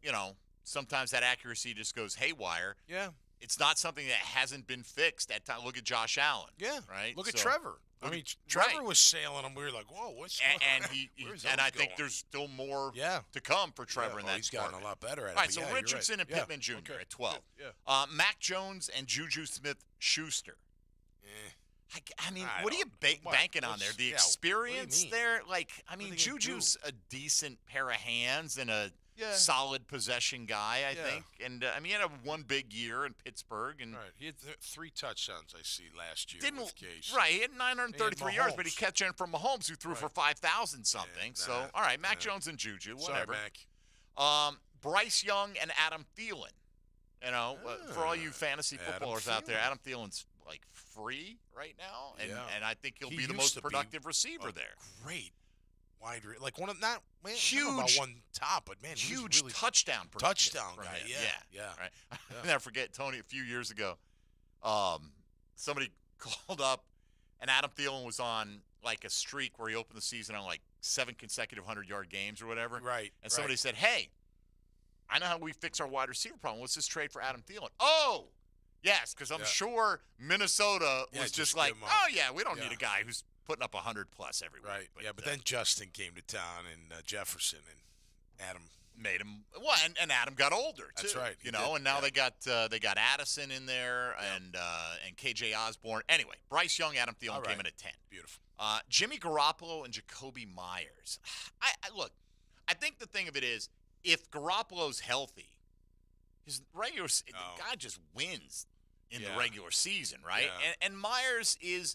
sometimes that accuracy just goes haywire. Yeah. It's not something that hasn't been fixed at time. Look at Josh Allen. Yeah. Right. Look at Trevor. I mean, Trevor was sailing him. We were like, "Whoa, what's going on?" And I think there's still more to come for Trevor in that he's gotten a lot better at it. All right, so Richardson and Pittman Jr. at 12. Mac Jones and Juju Smith-Schuster. I mean, what are you banking on there? The experience there? Like, I mean, Juju's a decent pair of hands and a solid possession guy, I think. And, he had one big year in Pittsburgh. And he had 3 touchdowns, I see, last year with Case. Right, he had 933 yards, but he kept in from Mahomes, who threw for 5,000 something. So, all right, Mac Jones and Juju, whatever. Sorry, Mac. Bryce Young and Adam Thielen. For all you fantasy footballers out there, Adam Thielen's like free right now, and I think he'll be the most productive receiver there. Great wide, like one of not huge, about one top, but man, huge really touchdown guy. Yeah. Right. I'll never forget, Tony. A few years ago, somebody called up, and Adam Thielen was on like a streak where he opened the season on like 7 consecutive 100-yard games or whatever. Right. And somebody said, "Hey, I know how we fix our wide receiver problem. What's this trade for Adam Thielen?" Oh. Yes, because I'm sure Minnesota was just like, oh, yeah, we don't need a guy who's putting up 100+ every week. Right, but then Justin came to town, and Jefferson, and Adam made him – well, and Adam got older, too. That's right. And now they got Addison in there and KJ Osborne. Anyway, Bryce Young, Adam Thielen came in at 10. Beautiful. Jimmy Garoppolo and Jacoby Myers. Look, I think the thing of it is, if Garoppolo's healthy, his regular the guy just wins in the regular season, right? Yeah. And Myers is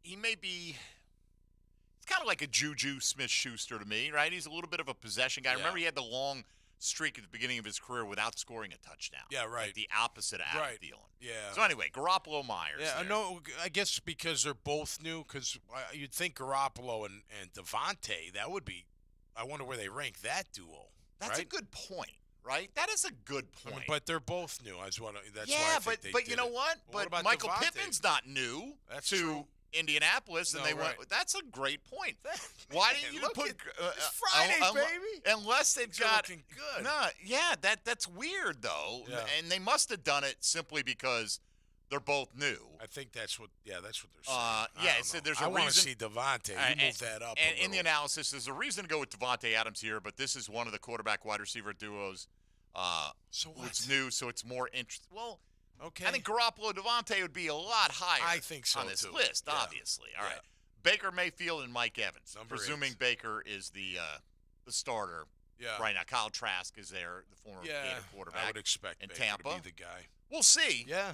he may be it's kind of like a Juju Smith-Schuster to me, right? He's a little bit of a possession guy. Remember, he had the long streak at the beginning of his career without scoring a touchdown. Yeah, right. Like the opposite of Adam Thielen. Yeah. So anyway, Garoppolo, Myers. Yeah, no, I guess because they're both new. Because you'd think Garoppolo and Devontae, that would be. I wonder where they rank that duo. That's a good point. Right, that is a good point. But they're both new. That's why I think they but you did know it. what? Well, but Michael Pittman's not new to Indianapolis, and they went. That's a great point. Why didn't you put it's Friday, baby? Unless they've got looking good. No, that's weird though, and they must have done it simply because they're both new. I think that's what. Yeah, that's what they're saying. So there's a I reason. want to see Devontae. You move that up. And in the analysis, there's a reason to go with Devontae Adams here, but this is one of the quarterback wide receiver duos. So it's new, so it's more interesting. Well, okay. I think Garoppolo Devontae would be a lot higher. I think so on this too. list, obviously. All right, Baker Mayfield and Mike Evans. Presuming 8. Baker is the starter. Right now, Kyle Trask is there, the former Gator quarterback. I would expect in Baker Tampa to be the guy. We'll see. Yeah.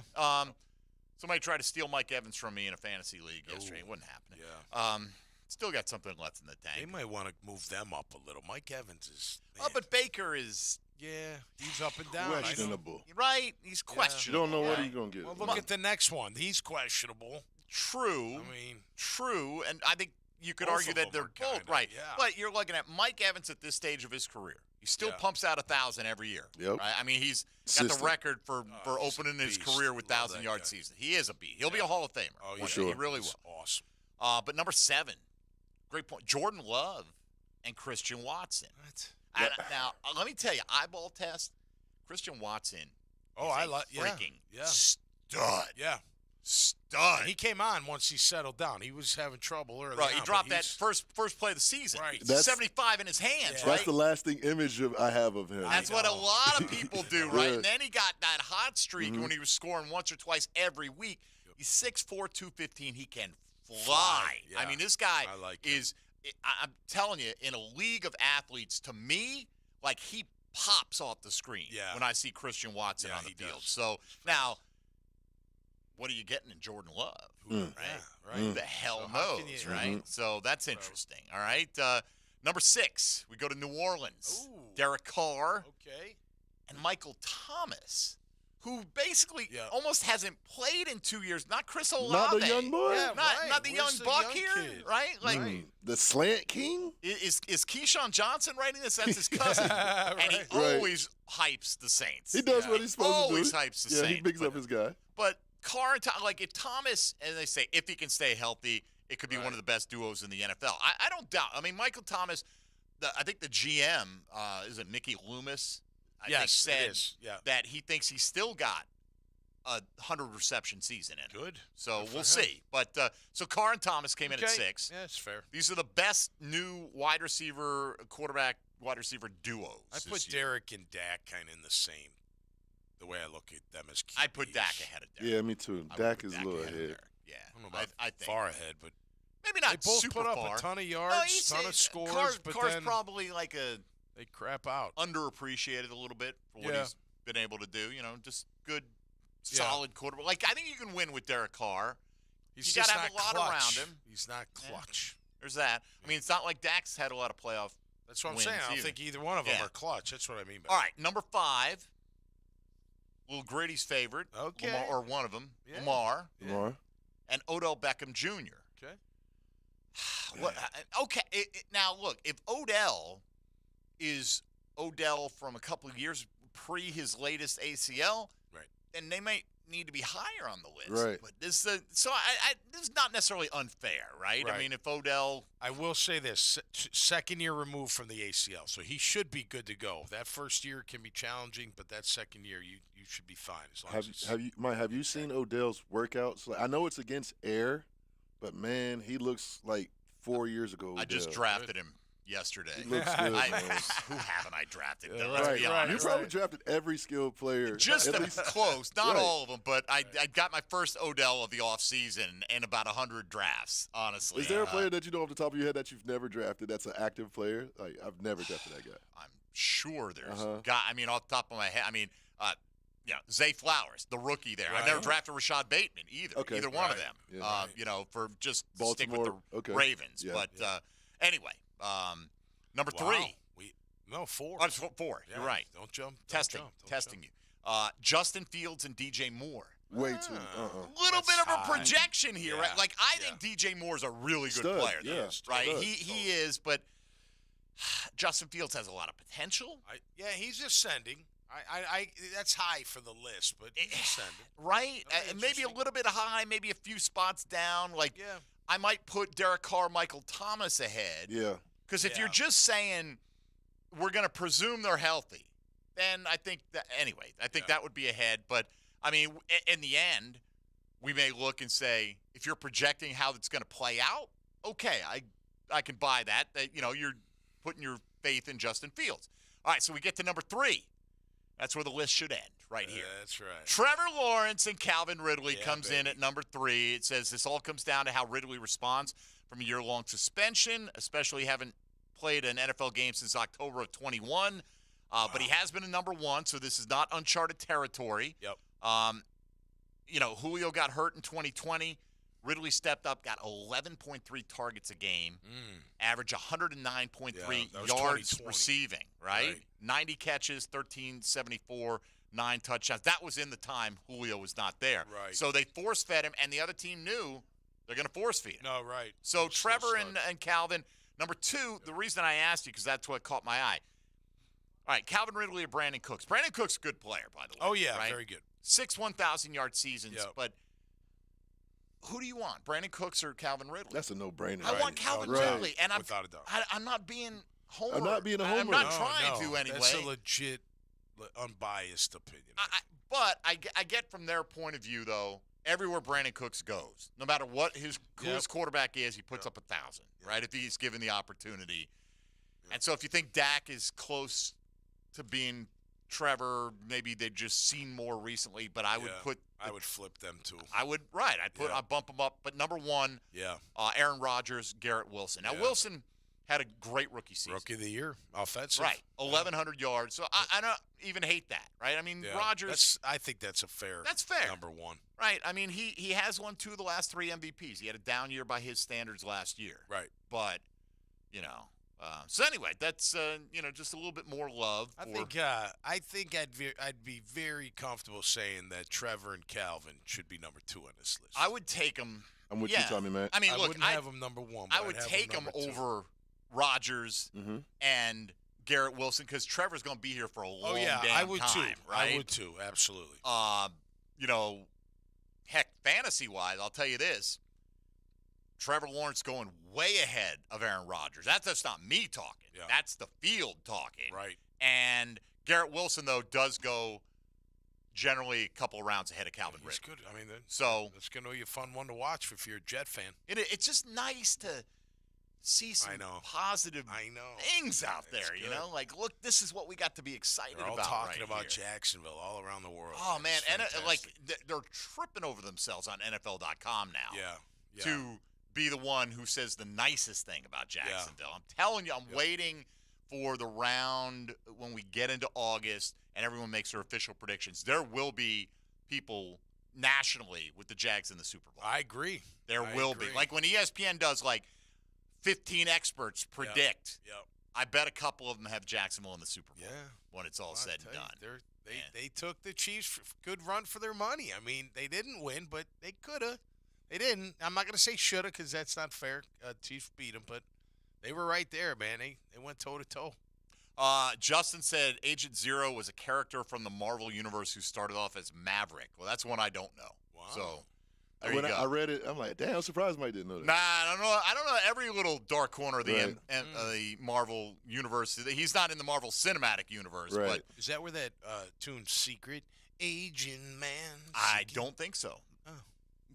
Somebody tried to steal Mike Evans from me in a fantasy league yesterday. It wasn't happening. Yeah. Still got something left in the tank. They might want to move them up a little. Mike Evans is. Oh, but Baker is. Yeah, he's up and down. Questionable. Right? He's questionable. You don't know what he's going to get. Well, look at the next one. He's questionable. True. I mean. True. And I think, you could Both argue of that them they're are both kinda, right. yeah. But you're looking at Mike Evans at this stage of his career. He still pumps out 1,000 every year. Yep. Right? I mean, he's got System. the record for opening his career with 1,000-yard season. He is a beast. He'll be a Hall of Famer. Oh, one sure. day. He really will. Awesome. But number 7, great point. Jordan Love and Christian Watson. What? Now, let me tell you, eyeball test. Christian Watson. Oh, is I a like freaking yeah. stud. Yeah. Stud. And he came on once he settled down. He was having trouble early Right, on, he but dropped that he's- first play of the season. Right. That's- 75 in his hands, That's right? the lasting image I have of him. That's what a lot of people do, right? Yeah. And then he got that hot streak when he was scoring once or twice every week. He's 6'4", 215. He can fly. Yeah. I mean, this guy I like is, I'm telling you, in a league of athletes, to me, like he pops off the screen when I see Christian Watson on the field. does. So now, what are you getting in Jordan Love? Right? Right. Who the hell how can knows, you- right? So that's interesting. All right. Number 6, we go to New Orleans. Ooh. Derek Carr Okay. and Michael Thomas, who basically almost hasn't played in 2 years. Not Chris Olave. Not the young boy? Yeah, Not the young Where's the buck young here, kid? right? Like, The slant king? is Keyshawn Johnson writing this? That's his cousin. And he Right. always hypes the Saints. He does what he's supposed always to do. hypes the Yeah, Saints. he bigs up his guy. But Carr and like if Thomas, and they say if he can stay healthy, it could be one of the best duos in the NFL. I don't doubt. I mean, Michael Thomas, I think the GM, is it Mickey Loomis? I think Yes, it said is. Yeah. that he thinks he's still got a 100 reception season in him. Good. So Good for we'll him. see. But so Carr and Thomas came in at Okay. 6. Yeah, it's fair. These are the best new wide receiver, quarterback, wide receiver duos. I this put year. Derek and Dak kind of in the same. The way I look at them as QBs. I put Dak ahead of Derek. Yeah, me too. I would Dak put is a Dak little ahead of ahead. Derek. Yeah, I don't know about I think far ahead, but maybe not they both super put up far. a ton of No, yards, he's- ton of scores, Carr's, but Carr's then probably like they crap out. underappreciated a little bit for what Yeah. he's been able to do. You know, just good, solid quarterback. Like I think you can win with Derek Carr. He's you just got to have a not lot clutch. around him. He's not clutch. There's that. I mean, it's not like Dak's had a lot of playoff. That's what I'm wins saying. I don't either. think either one of them Yeah. are clutch. That's what I mean by All right, number 5. Little Grady's favorite. Okay. Lamar, or one of them. Yeah. Lamar. Lamar. And Odell Beckham Jr. Okay. Okay. Now, look, if Odell is Odell from a couple of years pre his latest ACL, right, then they might need to be higher on the list. Right. But this is this is not necessarily unfair, right? I Right. mean, if Odell, I will say this: second year removed from the ACL, so he should be good to go. That first year can be challenging, but that second year you should be fine as long as it's Have you seen Odell's workouts? Like, I know it's against air, but man, he looks like 4 years ago. I just Odell. drafted him yesterday. He looks good, man. Who haven't I drafted? Though? Let's Right, be right. honest. You probably drafted every skilled player. Just at a least- close, not Right. all of them, but I got my first Odell of the offseason and about 100 drafts, honestly. Is there a player that you know off the top of your head that you've never drafted that's an active player? Like, I've never drafted that guy. I'm sure there's Uh-huh. guy. I mean, off the top of my head, Zay Flowers, the rookie there. I've Right. never drafted Rashad Bateman either. Okay. Either one of Right. them. Yeah. For just to stick with Baltimore. the Okay. Ravens. Yeah. But anyway, number Wow. 3. No, 4. Oh, it's 4. Yeah, You're right. Don't jump. Don't Testing jump. you. Justin Fields and DJ Moore. Way too. Little bit of a high. projection here, right? Yeah, Like I think DJ Moore's a really good Stud, player, yeah, though, right? stud. He is, but Justin Fields has a lot of potential, He's ascending. I that's high for the list, but he's ascending. right? That'd be Maybe a interesting. little bit high, maybe a few spots down. Like Yeah. I might put Derek Carr, Michael Thomas ahead, Yeah. because if Yeah. you're just saying we're going to presume they're healthy, then I think that anyway, I think that would be ahead. But I mean, in the end, we may look and say, if you're projecting how it's going to play out, okay, I can buy that. That you're putting your faith in Justin Fields. All right, so we get to number 3. That's where the list should end, right here. That's right. Trevor Lawrence and Calvin Ridley Yeah, comes in baby. at number 3. It says this all comes down to how Ridley responds from a year-long suspension, especially having played an NFL game since October of 21. But he has been a number 1, so this is not uncharted territory. Yep. Julio got hurt in 2020. Ridley stepped up, got 11.3 targets a game, average 109.3 Yeah, that was yards 2020. receiving, right? Right. 90 catches, 1374, 9 touchdowns. That was in the time Julio was not there. Right. So they force-fed him, and the other team knew They're going to force feed him. No, right. So Trevor and Calvin. Number 2, the reason I asked you, because that's what caught my eye. All right, Calvin Ridley or Brandon Cooks. Brandon Cooks, good player, by the way. Oh, yeah, right? very good. 6 1,000-yard seasons, but who do you want, Brandon Cooks or Calvin Ridley? That's a no-brainer. I want Calvin Ridley, and without a doubt. I'm not being homer. I'm not being a homer. I'm not trying to anyway. That's a legit, unbiased opinion. But I get from their point of view, though, everywhere Brandon Cooks goes, no matter what his quarterback is, he puts up 1,000, right, if he's given the opportunity. And so if you think Dak is close to being Trevor, maybe they've just seen more recently, but I would I would flip them too. I'd bump them up. But number 1, Aaron Rodgers, Garrett Wilson. Now, Wilson had a great rookie season. Rookie of the year, offensive. Right, 1,100 yards. So I don't even hate that, right? I mean, Rodgers. I think that's fair. Number 1. Right. I mean, he has won 2 of the last 3 MVPs. He had a down year by his standards last year. Right. But, so anyway, that's just a little bit more love. I think I'd be very comfortable saying that Trevor and Calvin should be number 2 on this list. I would take them. I'm with you, Tommy, man. I mean, I look, wouldn't have them number 1. But I would take them over Rodgers and Garrett Wilson because Trevor's going to be here for a long damn I would time, too. right? I would too, absolutely. Heck, fantasy-wise, I'll tell you this. Trevor Lawrence going way ahead of Aaron Rodgers. That's not me talking. Yeah. That's the field talking. Right. And Garrett Wilson, though, does go generally a couple of rounds ahead of Calvin Ridley. He's good. I mean, that's going to be a fun one to watch if you're a Jet fan. It's just nice to see some positive things out there, Like, look, this is what we got to be excited about. They're all talking right about here. Jacksonville all around the world. Oh, man. And they're tripping over themselves on NFL.com now. Yeah. To be the one who says the nicest thing about Jacksonville. I'm telling you, I'm waiting for the round when we get into August and everyone makes their official predictions. There will be people nationally with the Jags in the Super Bowl. I agree. There will be. Like when ESPN does 15 experts predict, I bet a couple of them have Jacksonville in the Super Bowl when it's all said and done. They took the Chiefs good run for their money. I mean, they didn't win, but they could have. They didn't. I'm not going to say shoulda because that's not fair. Chiefs beat them, but they were right there, man. They went toe-to-toe. Justin said Agent Zero was a character from the Marvel Universe who started off as Maverick. Well, that's one I don't know. Wow. So there when you go. I read it, I'm like, damn, I'm surprised Mike didn't know that. Nah, I don't know every little dark corner of the the Marvel Universe. He's not in the Marvel Cinematic Universe. Right. But is that where that tune Secret Agent Man? I don't think so. Oh.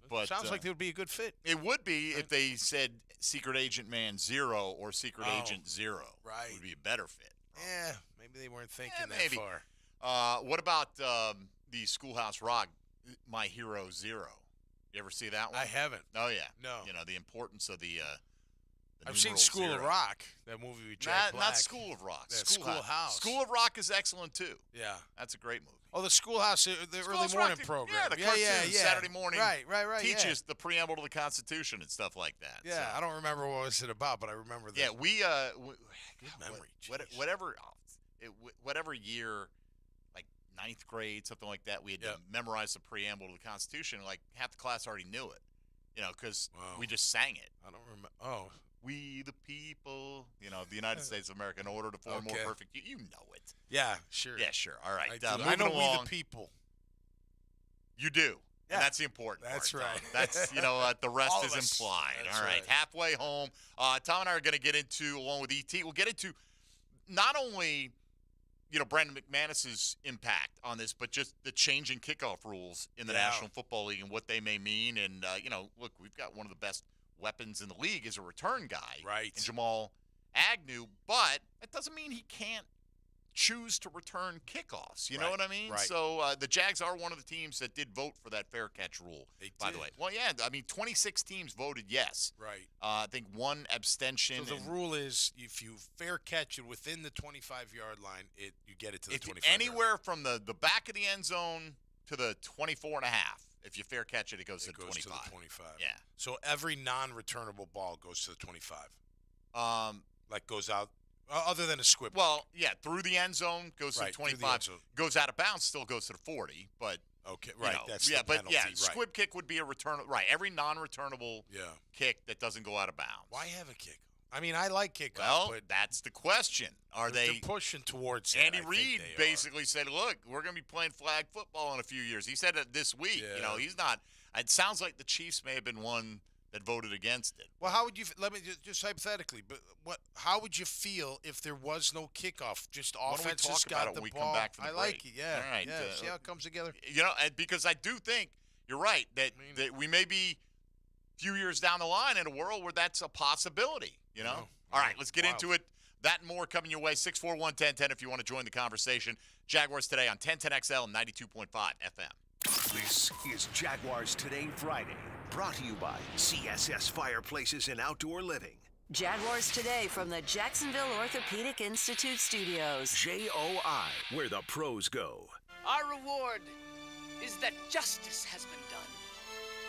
But sounds like they would be a good fit. It would be if they said Secret Agent Man 0 or Secret Agent 0. Right. It would be a better fit. Yeah, maybe they weren't thinking that far. What about the Schoolhouse Rock, My Hero 0? You ever see that one? I haven't. Oh, yeah. No. The importance of the I've seen School of Rock, that movie with Jack Black. Not School of Rock. Yeah, Schoolhouse. School of Rock is excellent, too. Yeah. That's a great movie. Oh, the Schoolhouse, the early morning program. Yeah, the cartoon, Saturday morning. Right. Teaches the preamble to the Constitution and stuff like that. Yeah, so. I don't remember what was it about, but I remember that. Yeah, good memory. Whatever year, like 9th grade, something like that, we had to memorize the preamble to the Constitution. Like half the class already knew it, because we just sang it. I don't remember. Oh. We the people, of the United States of America, in order to form more perfect. You know it. Yeah, sure. Yeah, sure. All right. I know along, we the people. You do. Yeah. And that's the important That's part. right. That's, the rest is implied. That's all right. Halfway home. Tom and I are going to get into, along with ET, we'll get into not only, Brandon McManus's impact on this, but just the changing kickoff rules in the National Football League and what they may mean. And, look, we've got one of the best weapons in the league as a return guy. Right. In Jamal Agnew, but that doesn't mean he can't choose to return kickoffs. You know what I mean? Right. So the Jags are one of the teams that did vote for that fair catch rule, by the way. Well, yeah, 26 teams voted yes. Right. I think one abstention. So the rule is if you fair catch it within the 25-yard line, you get it to the 25 anywhere from the back of the end zone to the 24 and a half. If you fair catch it, it goes to the 25. To the 25. Yeah. So every non-returnable ball goes to the 25. Goes out, other than a squib. Well, yeah, through the end zone goes to the 25. Goes out of bounds, still goes to the 40. But Okay, right. That's yeah, the but penalty, yeah, right. squib kick would be a return. Right, every non-returnable kick that doesn't go out of bounds. Why have a kick? I mean, I like kickoff. Well, but that's the question. Are they're they pushing towards it? Andy Reid basically said, "Look, we're going to be playing flag football in a few years." He said it this week. Yeah. He's not. It sounds like the Chiefs may have been one that voted against it. Well, how would you? Let me just hypothetically, but how would you feel if there was no kickoff? Just offense just got the we ball. Come back from the I like break. it. Yeah. All right. Yeah. See how it comes together. Because I do think you're right that we may be a few years down the line in a world where that's a possibility. All right, let's get into it. That and more coming your way. 641-1010 if you want to join the conversation. Jaguars Today on 1010XL and 92.5 FM. This is Jaguars Today Friday, brought to you by CSS Fireplaces and Outdoor Living. Jaguars Today from the Jacksonville Orthopedic Institute Studios. JOI, where the pros go. Our reward is that justice has been done.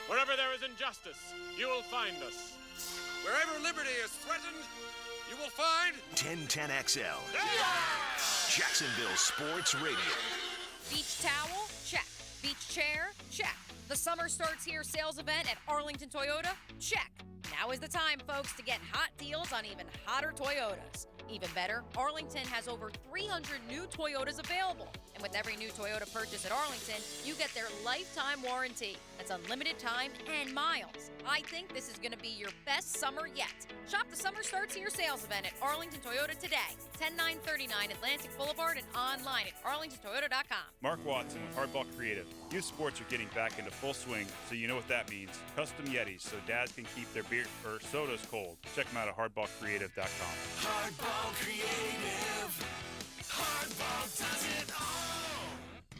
Wherever there is injustice, you will find us. Wherever liberty is threatened, you will find 1010XL. Jacksonville Sports Radio. Beach towel? Check. Beach chair? Check. The Summer Starts Here sales event at Arlington Toyota? Check. Now is the time, folks, to get hot deals on even hotter Toyotas. Even better, Arlington has over 300 new Toyotas available. And with every new Toyota purchase at Arlington, you get their lifetime warranty. That's unlimited time and miles. I think this is going to be your best summer yet. Shop the Summer Starts Here sales event at Arlington Toyota today. 10939 Atlantic Boulevard and online at arlingtontoyota.com. Mark Watson with Hardball Creative. Youth sports are getting back into full swing, so you know what that means. Custom Yetis so dads can keep their beer or sodas cold. Check them out at hardballcreative.com. Hardball Creative. Hardball does it all.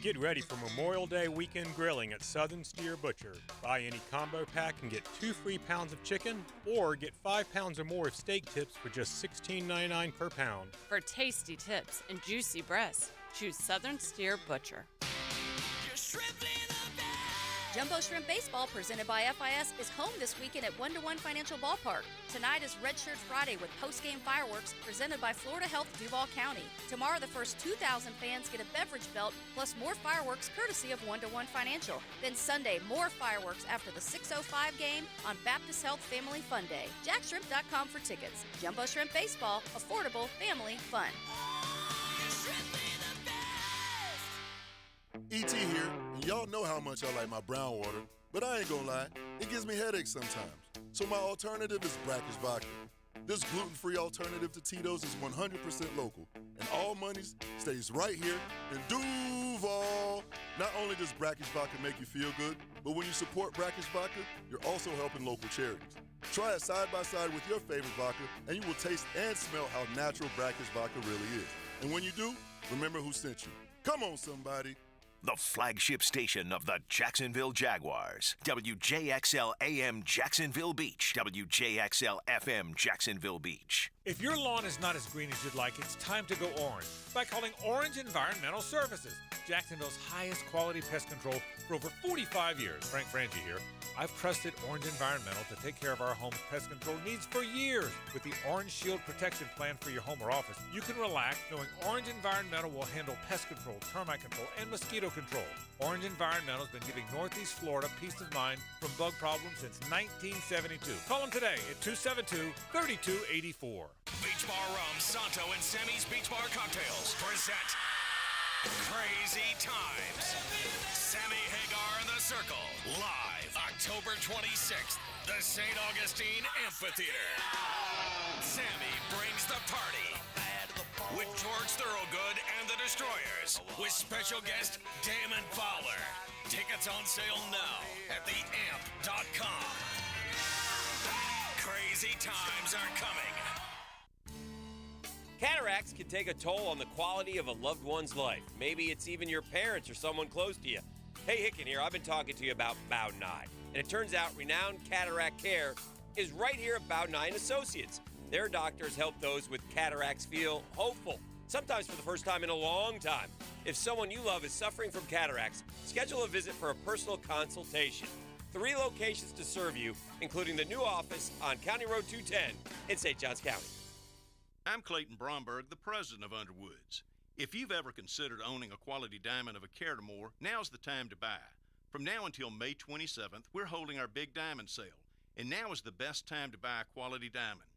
Get ready for Memorial Day weekend grilling at Southern Steer Butcher. Buy any combo pack and get 2 free pounds of chicken, or get 5 pounds or more of steak tips for just $16.99 per pound. For tasty tips and juicy breasts, choose Southern Steer Butcher. Jumbo Shrimp Baseball, presented by FIS, is home this weekend at 1-to-1 Financial Ballpark. Tonight is Red Shirt Friday with post-game fireworks presented by Florida Health Duval County. Tomorrow, the first 2,000 fans get a beverage belt, plus more fireworks courtesy of 1-to-1 Financial. Then Sunday, more fireworks after the 6:05 game on Baptist Health Family Fun Day. JackShrimp.com for tickets. Jumbo Shrimp Baseball, affordable, family, fun. E.T. here, and y'all know how much I like my brown water, but I ain't gonna lie, it gives me headaches sometimes. So my alternative is Brackish Vodka. This gluten-free alternative to Tito's is 100% local, and all monies stays right here in Duval. Not only does Brackish Vodka make you feel good, but when you support Brackish Vodka, you're also helping local charities. Try it side by side with your favorite vodka, and you will taste and smell how natural Brackish Vodka really is. And when you do, remember who sent you. Come on, somebody. The flagship station of the Jacksonville Jaguars. WJXL AM Jacksonville Beach. WJXL FM Jacksonville Beach. If your lawn is not as green as you'd like, it's time to go orange by calling Orange Environmental Services, Jacksonville's highest quality pest control for over 45 years. Frank Frangie here. I've trusted Orange Environmental to take care of our home's pest control needs for years. With the Orange Shield Protection Plan for your home or office, you can relax knowing Orange Environmental will handle pest control, termite control, and mosquito control. Orange Environmental has been giving Northeast Florida peace of mind from bug problems since 1972. Call them today at 272-3284. Beach Bar Rum, Santo, and Sammy's Beach Bar Cocktails present Crazy Times. Sammy Hagar and the Circle, live October 26th, the St. Augustine Amphitheater. Sammy brings the party with George Thorogood and the Destroyers, with special guest Damon Fowler. Tickets on sale now at theamp.com. Crazy times are coming. Cataracts can take a toll on the quality of a loved one's life. Maybe it's even your parents or someone close to you. Hey, Hicken here. I've been talking to you about Bowden Eye. And it turns out renowned cataract care is right here at Bowden Eye & Associates. Their doctors help those with cataracts feel hopeful, sometimes for the first time in a long time. If someone you love is suffering from cataracts, schedule a visit for a personal consultation. 3 locations to serve you, including the new office on County Road 210 in St. Johns County. I'm Clayton Bromberg, the president of Underwoods. If you've ever considered owning a quality diamond of a carat or more, now's the time to buy. From now until May 27th, we're holding our big diamond sale, and now is the best time to buy a quality diamond.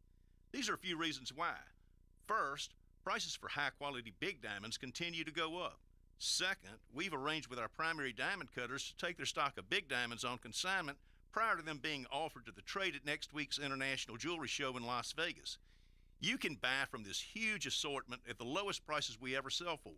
These are a few reasons why. First, prices for high-quality big diamonds continue to go up. Second, we've arranged with our primary diamond cutters to take their stock of big diamonds on consignment prior to them being offered to the trade at next week's International Jewelry Show in Las Vegas. You can buy from this huge assortment at the lowest prices we ever sell for.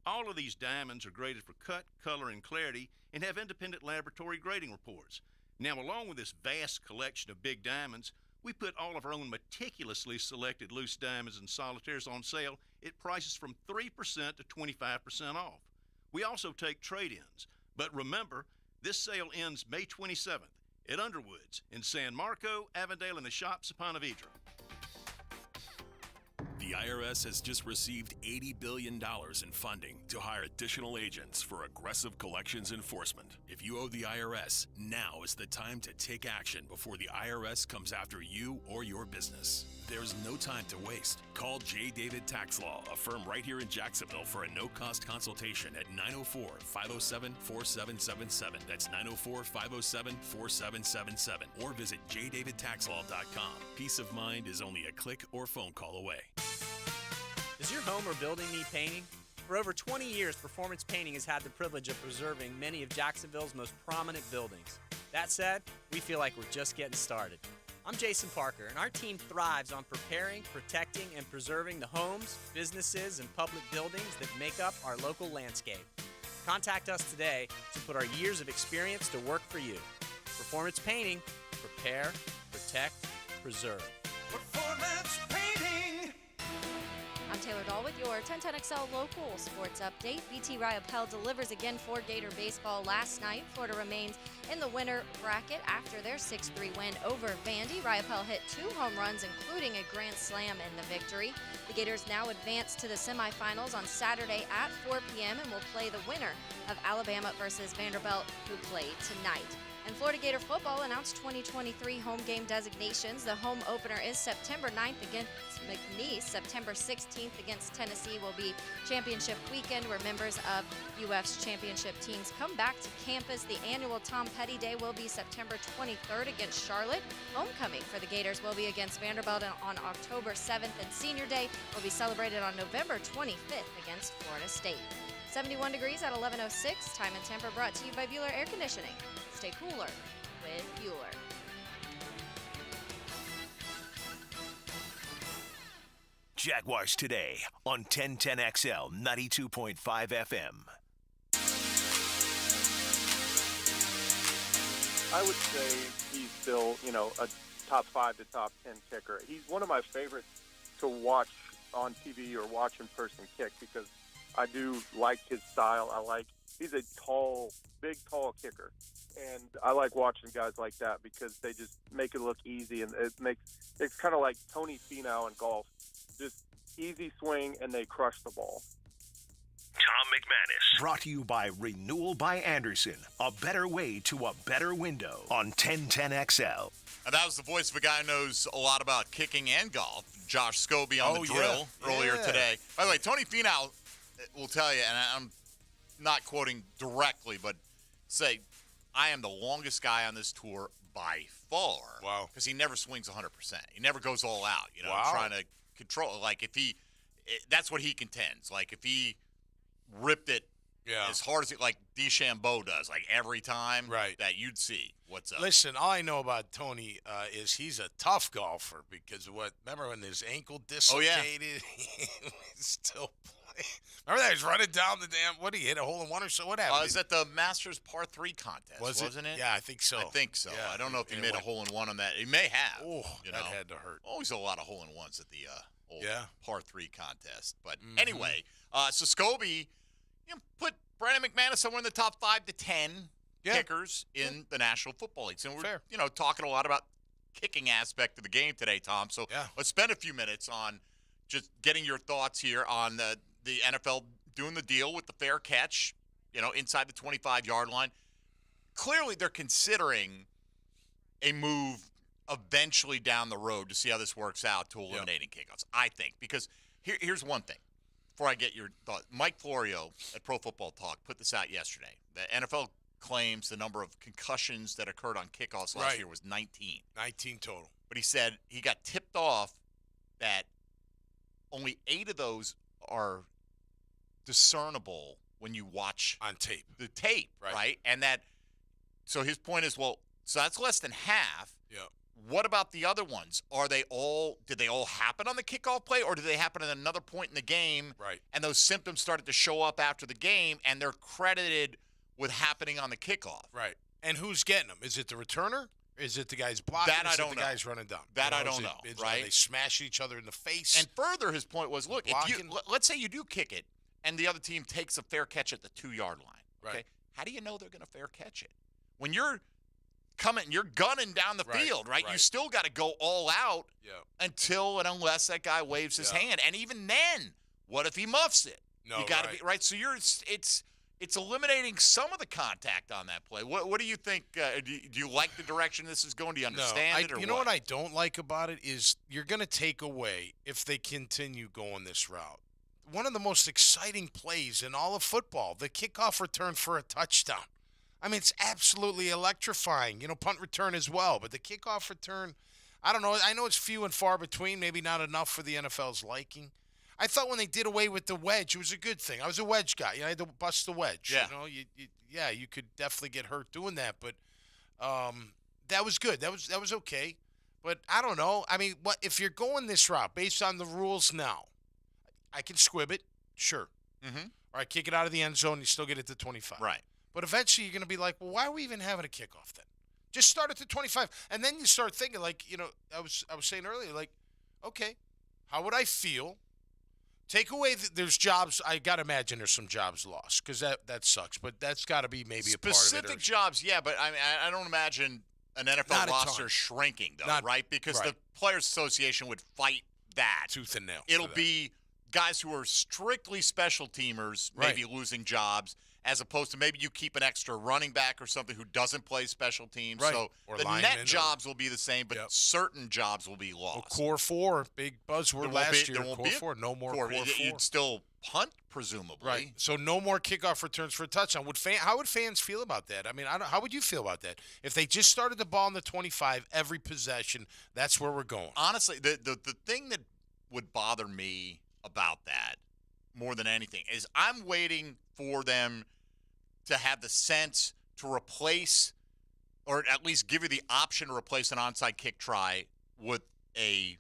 All of these diamonds are graded for cut, color, and clarity and have independent laboratory grading reports. Now, along with this vast collection of big diamonds, we put all of our own meticulously selected loose diamonds and solitaires on sale at prices from 3% to 25% off. We also take trade-ins. But remember, this sale ends May 27th at Underwoods in San Marco, Avondale, and the Shops of Ponte Vedra. The IRS has just received $80 billion in funding to hire additional agents for aggressive collections enforcement. If you owe the IRS, now is the time to take action before the IRS comes after you or your business. There's no time to waste. Call J. David Tax Law, a firm right here in Jacksonville, for a no-cost consultation at 904-507-4777. That's 904-507-4777. Or visit jdavidtaxlaw.com. Peace of mind is only a click or phone call away. Does your home or building need painting? For over 20 years, Performance Painting has had the privilege of preserving many of Jacksonville's most prominent buildings. That said, we feel like we're just getting started. I'm Jason Parker, and our team thrives on preparing, protecting, and preserving the homes, businesses, and public buildings that make up our local landscape. Contact us today to put our years of experience to work for you. Performance Painting. Prepare, protect, preserve. Performance Painting. I'm Taylor Dahl with your 1010XL local sports update. BT Riopelle delivers again for Gator baseball last night. Florida remains in the winner bracket after their 6-3 win over Vandy. Riopelle hit 2 home runs, including a grand slam in the victory. The Gators now advance to the semifinals on Saturday at 4 p.m. and will play the winner of Alabama versus Vanderbilt, who play tonight. And Florida Gator football announced 2023 home game designations. The home opener is September 9th against McNeese. September 16th against Tennessee will be championship weekend, where members of UF's championship teams come back to campus. The annual Tom Petty Day will be September 23rd against Charlotte. Homecoming for the Gators will be against Vanderbilt on October 7th, and Senior Day will be celebrated on November 25th against Florida State. 71 degrees at 11:06. Time and temper brought to you by Bueller Air Conditioning. Stay cooler with Bueller. Jaguars Today on 1010XL 92.5 FM. I would say he's still, a top 5 to top 10 kicker. He's one of my favorites to watch on TV or watch in person kick, because I do like his style. He's a big, tall kicker. And I like watching guys like that because they just make it look easy, and it's kind of like Tony Finau in golf. Just easy swing, and they crush the ball. Tom McManus. Brought to you by Renewal by Anderson. A better way to a better window on 1010XL. And that was the voice of a guy who knows a lot about kicking and golf, Josh Scobie on the drill earlier today. By the way, Tony Finau will tell you, and I'm not quoting directly, but say, I am the longest guy on this tour by far. Wow. Because he never swings 100%. He never goes all out, trying to control. Like, that's what he contends. Like, if he ripped it as hard as like DeChambeau does, like every time, that you'd see what's up. Listen, all I know about Tony is he's a tough golfer, because remember when his ankle dislocated? He was still playing. Remember that? He was running down the damn, what, he hit a hole-in-one or so? What happened? Is that the Masters Par 3 contest, wasn't it? Yeah, I think so. Yeah, I don't know if he made a hole-in-one on that. He may have. Oh, that had to hurt. Always a lot of hole-in-ones at the old Par 3 contest. But anyway, so Scobie put Brandon McManus somewhere in the top 5 to 10 kickers in the National Football League. So we're talking a lot about kicking aspect of the game today, Tom. So let's spend a few minutes on just getting your thoughts here on the NFL doing the deal with the fair catch, inside the 25-yard line. Clearly, they're considering a move eventually down the road to see how this works out to eliminating kickoffs, I think. Because here's one thing. before I get your thought, Mike Florio at Pro Football Talk put this out yesterday. The NFL claims the number of concussions that occurred on kickoffs last year was 19. 19 total. But he said he got tipped off that only 8 of those are discernible when you watch on tape. The tape, right? And that, so his point is, well, so that's less than half. Yeah. What about the other ones? Did they all happen on the kickoff play, or did they happen at another point in the game? Right. And those symptoms started to show up after the game, and they're credited with happening on the kickoff. Right. And who's getting them? Is it the returner? Is it the guys blocking? That I don't know. The guys running down? That I don't know. Right? Are they smash each other in the face? And further, his point was, look, let's say you do kick it, and the other team takes a fair catch at the 2-yard line. Okay. Right. How do you know they're going to fair catch it? When you're you're gunning down the field, right? You still got to go all out until and unless that guy waves his hand. And even then, what if he muffs it? No, you got to be right. So it's eliminating some of the contact on that play. What do you think? Do you like the direction this is going? Do you understand it? Or you know what I don't like about it is you're going to take away, if they continue going this route, one of the most exciting plays in all of football, the kickoff return for a touchdown. I mean, it's absolutely electrifying. Punt return as well. But the kickoff return, I don't know. I know it's few and far between, maybe not enough for the NFL's liking. I thought when they did away with the wedge, it was a good thing. I was a wedge guy. I had to bust the wedge. Yeah. You could definitely get hurt doing that. But that was good. That was okay. But I don't know. I mean, what if you're going this route based on the rules now? I can squib it, sure. Mm-hmm. Or I kick it out of the end zone, you still get it to 25. Right. But eventually you're going to be like, well, why are we even having a kickoff then? Just start at the 25. And then you start thinking, like, I was saying earlier, like, okay, how would I feel? Take away, there's jobs. I got to imagine there's some jobs lost because that sucks. But that's got to be maybe a part of it. Specific jobs, yeah. But I don't imagine an NFL roster shrinking, though, right? Because the Players Association would fight that. Tooth and nail. It'll be guys who are strictly special teamers maybe losing jobs, as opposed to maybe you keep an extra running back or something who doesn't play special teams. Right. So or the net jobs will be the same, but certain jobs will be lost. Well, core 4, big buzzword last year. Core 4, no more core 4. You'd still punt, presumably. Right. So no more kickoff returns for a touchdown. How would fans feel about that? I mean, how would you feel about that? If they just started the ball in the 25 every possession, that's where we're going. Honestly, the thing that would bother me about that more than anything is I'm waiting for them to have the sense to replace, or at least give you the option to replace an onside kick try with a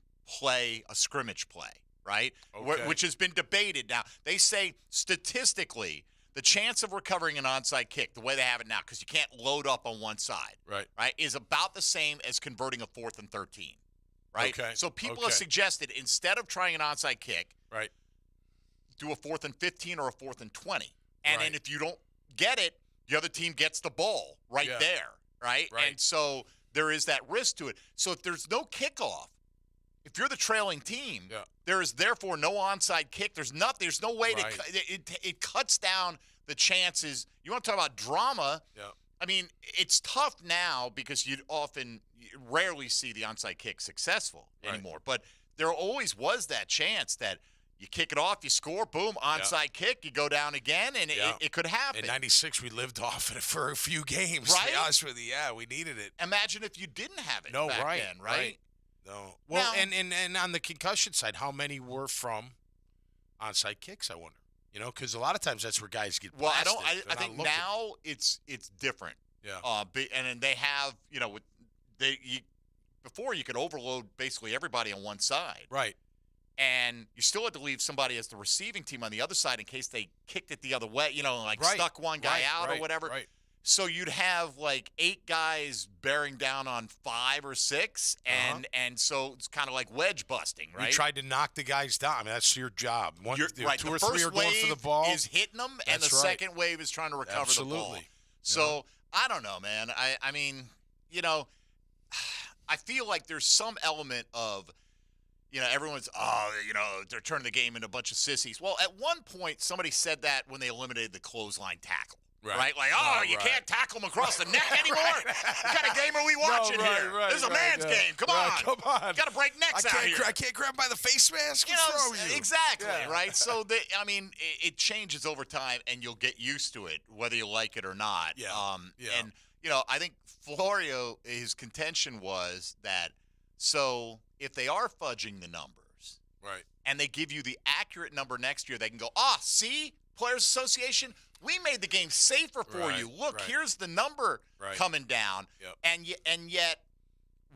scrimmage play, right? Okay. Which has been debated. Now, they say statistically the chance of recovering an onside kick, the way they have it now, because you can't load up on one side, right, is about the same as converting a 4th and 13. Right? Okay. So people have suggested instead of trying an onside kick, do a 4th and 15 or a 4th and 20. And then if you don't get it, the other team gets the ball there, right? And so there is that risk to it. So if there's no kickoff, if you're the trailing team, there is therefore no onside kick. There's no way to it cuts down the chances. You want to talk about drama? Yeah. I mean, it's tough now because you rarely see the onside kick successful anymore. But there always was that chance that you kick it off, you score, boom, onside kick, you go down again, and it could happen. In '96, we lived off it for a few games. Right? To be honest with you, we needed it. Imagine if you didn't have it No, back right, then, right? No. Well, and on the concussion side, how many were from onside kicks, I wonder? Because a lot of times that's where guys get blasted. Well, I think now it's different. Yeah. And then they have, before you could overload basically everybody on one side. Right. And you still had to leave somebody as the receiving team on the other side in case they kicked it the other way, stuck one guy out or whatever. Right. So you'd have like 8 guys bearing down on 5 or 6, and so it's kind of like wedge busting, right? You tried to knock the guys down. I mean, that's your job. Two or the three are going for the ball. Is hitting them, and the second wave is trying to recover the ball. So I don't know, man. I mean, I feel like there's some element of, everyone's, they're turning the game into a bunch of sissies. Well, at one point, somebody said that when they eliminated the clothesline tackle. right? Like, you can't tackle him across the neck anymore? What kind of game are we watching here? This is a man's game. Come on. Got to break necks out here. I can't grab by the face mask and throw you. Exactly, right? So, it changes over time, and you'll get used to it, whether you like it or not. Yeah. And, I think Florio, his contention was that, so if they are fudging the numbers, right, and they give you the accurate number next year, they can go, see, Players Association, we made the game safer for you. Look, here's the number coming down. Yep. And yet,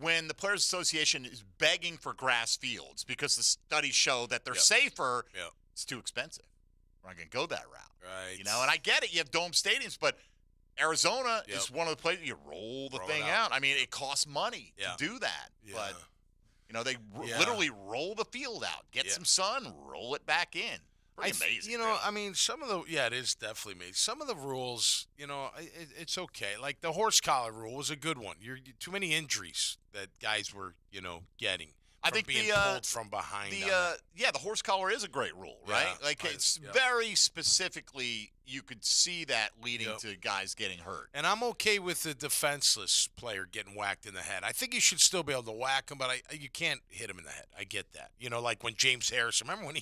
when the Players Association is begging for grass fields because the studies show that they're safer, it's too expensive. We're not going to go that route. Right. And I get it. You have dome stadiums, but Arizona is one of the places you roll the thing out. I mean, it costs money to do that. Yeah. But, they literally roll the field out, get some sun, roll it back in. Amazing. I mean, some of the it is definitely amazing. Some of the rules, it's okay. Like the horse collar rule was a good one. You're too many injuries that guys were, getting. I think being pulled from behind. The horse collar is a great rule, right? It's very specifically, you could see that leading to guys getting hurt. And I'm okay with the defenseless player getting whacked in the head. I think you should still be able to whack him, but you can't hit him in the head. I get that. Like when James Harrison, remember when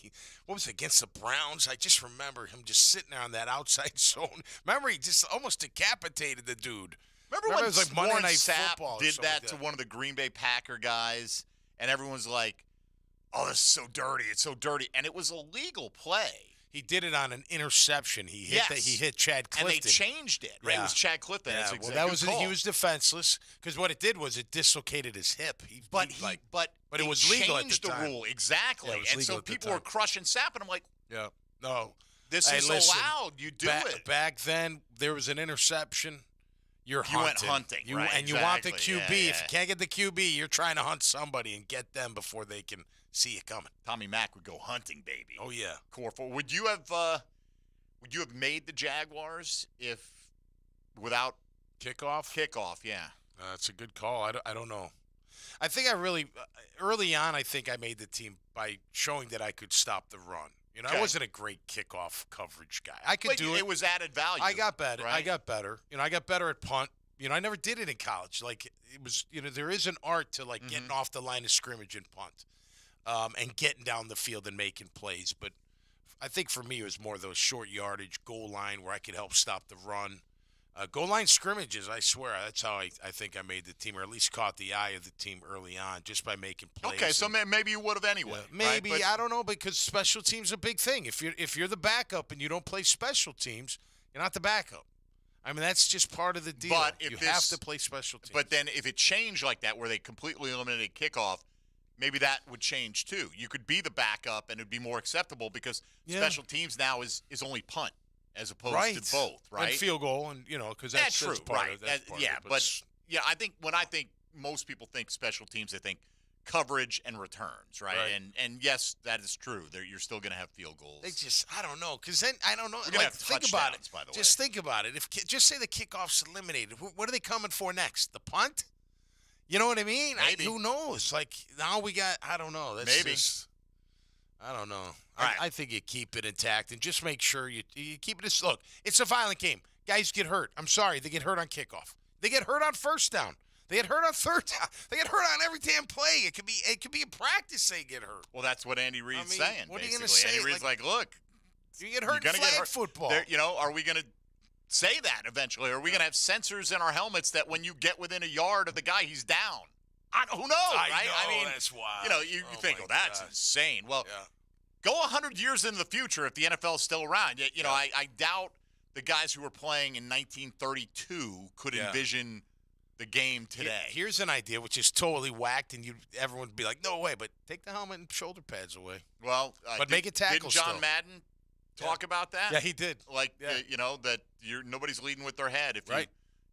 what was it, against the Browns? I just remember him just sitting there on that outside zone. Remember, he just almost decapitated the dude. Remember when it was like Monday Warren Night Sapp Football did that to one of the Green Bay Packer guys? And everyone's like, oh, this is so dirty. It's so dirty. And it was a legal play. He did it on an interception. He hit Chad Clifton. And they changed it, right? It was Chad Clifton. Yeah, he was defenseless because what it did was it dislocated his hip. But it was legal at the changed time. The rule, exactly. Yeah, and so people were crushing Sapp, and I'm like, no. This is allowed. You do it. Back then, there was an interception. You went hunting, right? And you want the QB. If you can't get the QB, you're trying to hunt somebody and get them before they can see you coming. Tommy Mack would go hunting, baby. Oh yeah. Core four. Would you have made the Jaguars without kickoff? Kickoff, yeah. That's a good call. I don't know. I think I really early on. I think I made the team by showing that I could stop the run. I wasn't a great kickoff coverage guy. I could do it. It was added value. I got better. Right? I got better. I got better at punt. I never did it in college. Like it was, there is an art to getting off the line of scrimmage and punt, and getting down the field and making plays. But I think for me it was more those short yardage goal line where I could help stop the run. Goal line scrimmages, I swear, that's how I think I made the team, or at least caught the eye of the team early on, just by making plays. Okay, so maybe you would have anyway. Maybe, right? I don't know, because special teams is a big thing. If you're the backup and you don't play special teams, you're not the backup. I mean, that's just part of the deal. But you have to play special teams. But then if it changed like that, where they completely eliminated kickoff, maybe that would change too. You could be the backup, and it would be more acceptable because special teams now is only punt. As opposed to both, right? And field goal, and because that's true, part right? of it. I think when I think most people think special teams, they think coverage and returns, right? And yes, that is true. You're still going to have field goals. They I don't know, because then I don't know. We're gonna have think about it. By the way. Just think about it. Just say the kickoff's eliminated. What are they coming for next? The punt? You know what I mean? Maybe. Who knows? Now we got. I don't know. That's maybe. I don't know. Right. I think you keep it intact and just make sure you keep it. Look, it's a violent game. Guys get hurt. I'm sorry. They get hurt on kickoff. They get hurt on first down. They get hurt on third down. They get hurt on every damn play. It could be in practice they get hurt. Well, that's what Andy Reid's saying. What are you going to say? Andy Reid's like, look, you get hurt in flag football. Are we going to say that eventually? Are we going to have sensors in our helmets that when you get within a yard of the guy, he's down? Who knows, right? I mean, that's wild. You think, that's insane. Well, go 100 years into the future if the NFL is still around. I doubt the guys who were playing in 1932 could envision the game today. Here's an idea which is totally whacked, and everyone would be like, no way, but take the helmet and shoulder pads away. Well, but make it tackle. Didn't John Madden talk about that? Yeah, he did. That nobody's leading with their head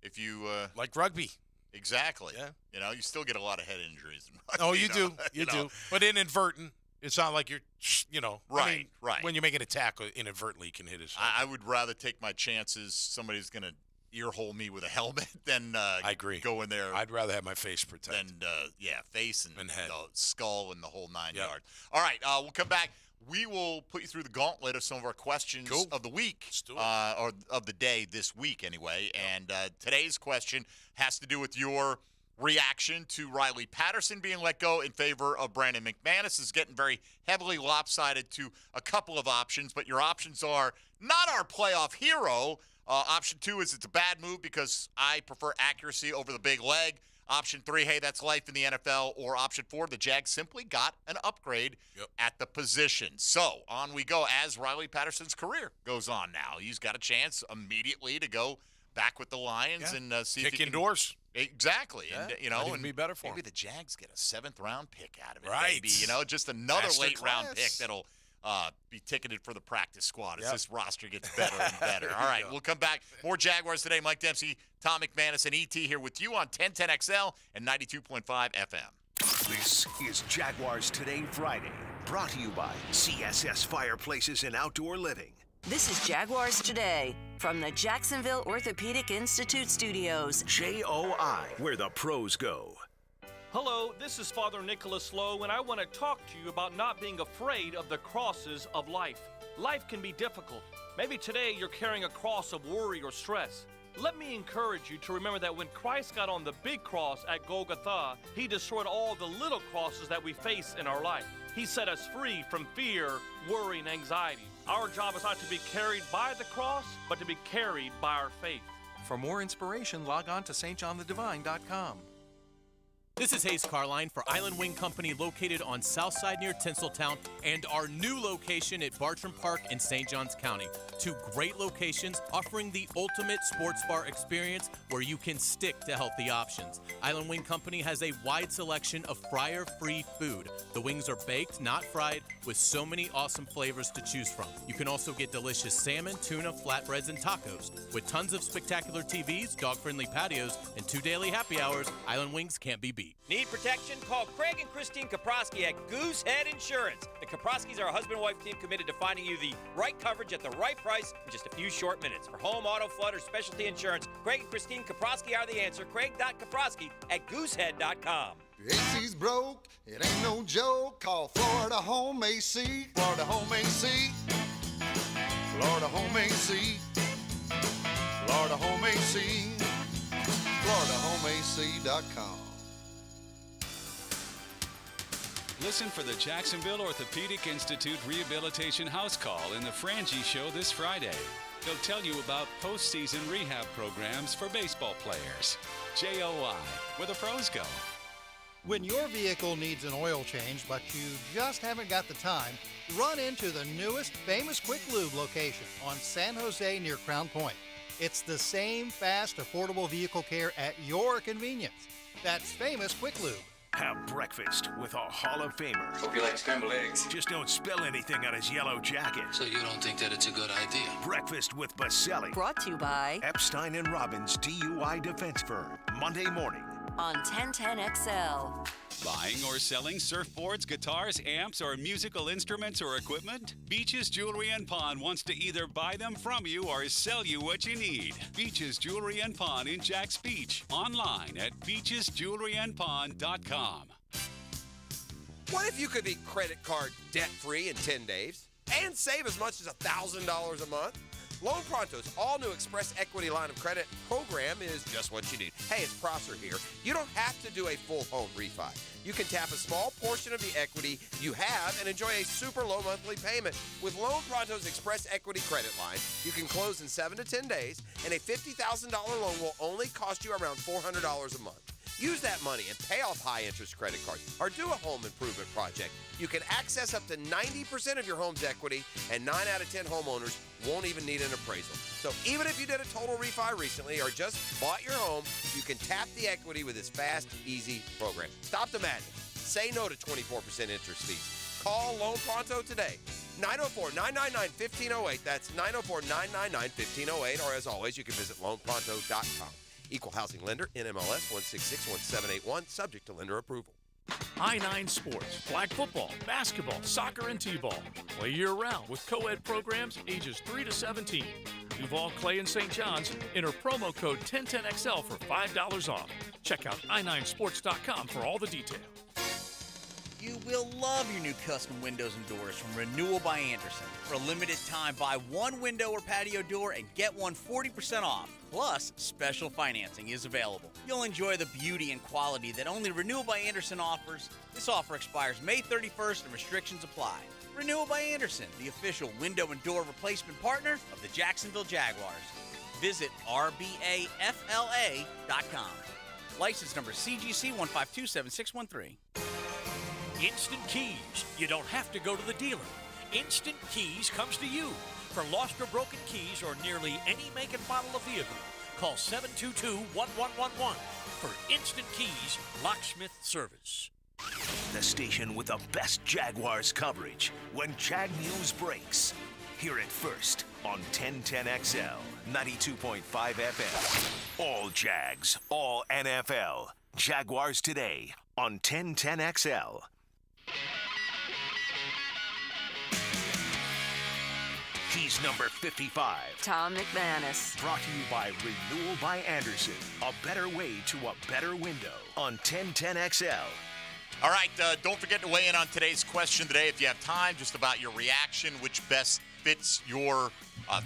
if you like rugby. Exactly. Yeah. You still get a lot of head injuries. Oh, you do. You do. But inadvertent. It's not like you're, Right. When you're making a tackle, inadvertently you can hit his. I would rather take my chances. Somebody's going to earhole me with a helmet than I agree. Go in there. I'd rather have my face protected. Than face and head, skull and the whole 9 yards. All right, we'll come back. we will put you through the gauntlet of some of our questions of the week, or of the day this week anyway. And today's question has to do with your reaction to Riley Patterson being let go in favor of Brandon McManus. Is getting very heavily lopsided to a couple of options, but your options are not our playoff hero. Option 2 is it's a bad move because I prefer accuracy over the big leg. Option 3, hey, that's life in the NFL. Or option 4, the Jags simply got an upgrade at the position. So on we go as Riley Patterson's career goes on now. He's got a chance immediately to go back with the Lions and see if he can indoors. Exactly. Yeah, And, you know, and be better for maybe him. the Jags get a 7th-round pick out of it. Right. Maybe, you know, just another Master late-round class. pick that'll be ticketed for the practice squad as this roster gets better and better. All right, we'll come back. More Jaguars today. Mike Dempsey, Tom McManus, and E.T. here with you on 1010XL and 92.5 FM. This is Jaguars Today Friday, brought to you by CSS Fireplaces and Outdoor Living. This is Jaguars Today from the Jacksonville Orthopedic Institute Studios. JOI, where the pros go. Hello, this is Father Nicholas Lowe, and I want to talk to you about not being afraid of the crosses of life. Life can be difficult. Maybe today you're carrying a cross of worry or stress. Let me encourage you to remember that when Christ got on the big cross at Golgotha, he destroyed all the little crosses that we face in our life. He set us free from fear, worry, and anxiety. Our job is not to be carried by the cross, but to be carried by our faith. For more inspiration, log on to stjohnthedivine.com. This is Hayes Carline for Island Wing Company, located on Southside near Tinseltown, and our new location at Bartram Park in St. Johns County. 2 great locations offering the ultimate sports bar experience where you can stick to healthy options. Island Wing Company has a wide selection of fryer-free food. The wings are baked, not fried, with so many awesome flavors to choose from. You can also get delicious salmon, tuna, flatbreads, and tacos. With tons of spectacular TVs, dog-friendly patios, and 2 daily happy hours, Island Wings can't be beat. Need protection? Call Craig and Christine Kaprosky at Goosehead Insurance. The Kaproskys are a husband-wife team committed to finding you the right coverage at the right price in just a few short minutes. For home, auto, flood, or specialty insurance, Craig and Christine Kaprosky are the answer. Craig.Kaprosky at Goosehead.com. AC's broke, it ain't no joke. Call Florida Home AC. Florida Home AC. Florida Home AC. Florida Home AC. FloridaHomeAC.com. Listen for the Jacksonville Orthopedic Institute Rehabilitation House Call in the Frangie Show this Friday. They'll tell you about postseason rehab programs for baseball players. JOI, where the pros go. When your vehicle needs an oil change, but you just haven't got the time, run into the newest Famous Quick Lube location on San Jose near Crown Point. It's the same fast, affordable vehicle care at your convenience. That's Famous Quick Lube. Have breakfast with a Hall of Famer. Hope you like scrambled eggs. Just don't spill anything on his yellow jacket. So you don't think that it's a good idea? Breakfast with Baselli. Brought to you by Epstein and Robbins DUI Defense Firm. Monday morning on 1010XL. Buying or selling surfboards, guitars, amps, or musical instruments or equipment? Beaches Jewelry and Pawn wants to either buy them from you or sell you what you need. Beaches Jewelry and Pawn in Jacks Beach. Online at beachesjewelryandpawn.com. What if you could be credit card debt-free in 10 days and save as much as $1,000 a month? Loan Pronto's all-new Express Equity line of credit program is just what you need. Hey, it's Prosser here. You don't have to do a full home refi. You can tap a small portion of the equity you have and enjoy a super low monthly payment. With Loan Pronto's Express Equity credit line, you can close in 7 to 10 days, and a $50,000 loan will only cost you around $400 a month. Use that money and pay off high-interest credit cards or do a home improvement project. You can access up to 90% of your home's equity, and 9 out of 10 homeowners won't even need an appraisal. So even if you did a total refi recently or just bought your home, you can tap the equity with this fast, easy program. Stop the madness. Say no to 24% interest fees. Call Loan Pronto today. 904-999-1508. That's 904-999-1508. Or as always, you can visit loanpronto.com. Equal housing lender, NMLS 1661781, subject to lender approval. I-9 Sports, flag football, basketball, soccer, and t-ball. Play year-round with co-ed programs ages 3 to 17. Duval, Clay, and St. John's. Enter promo code 1010XL for $5 off. Check out i9sports.com for all the details. You will love your new custom windows and doors from Renewal by Anderson. For a limited time, buy one window or patio door and get one 40% off. Plus, special financing is available. You'll enjoy the beauty and quality that only Renewal by Anderson offers. This offer expires May 31st and restrictions apply. Renewal by Anderson, the official window and door replacement partner of the Jacksonville Jaguars. Visit rbafla.com. License number CGC 1527613. Instant Keys. You don't have to go to the dealer. Instant Keys comes to you. For lost or broken keys or nearly any make and model of vehicle, call 722-1111 for Instant Keys locksmith service. The station with the best Jaguars coverage when Jag News breaks. Hear it first on 1010XL, 92.5 FM. All Jags, all NFL. Jaguars Today on 1010XL. He's number 55. Tom McManus. Brought to you by Renewal by Anderson. A better way to a better window on 1010XL. All right, don't forget to weigh in on today's question today if you have time, just about your reaction, which best fits your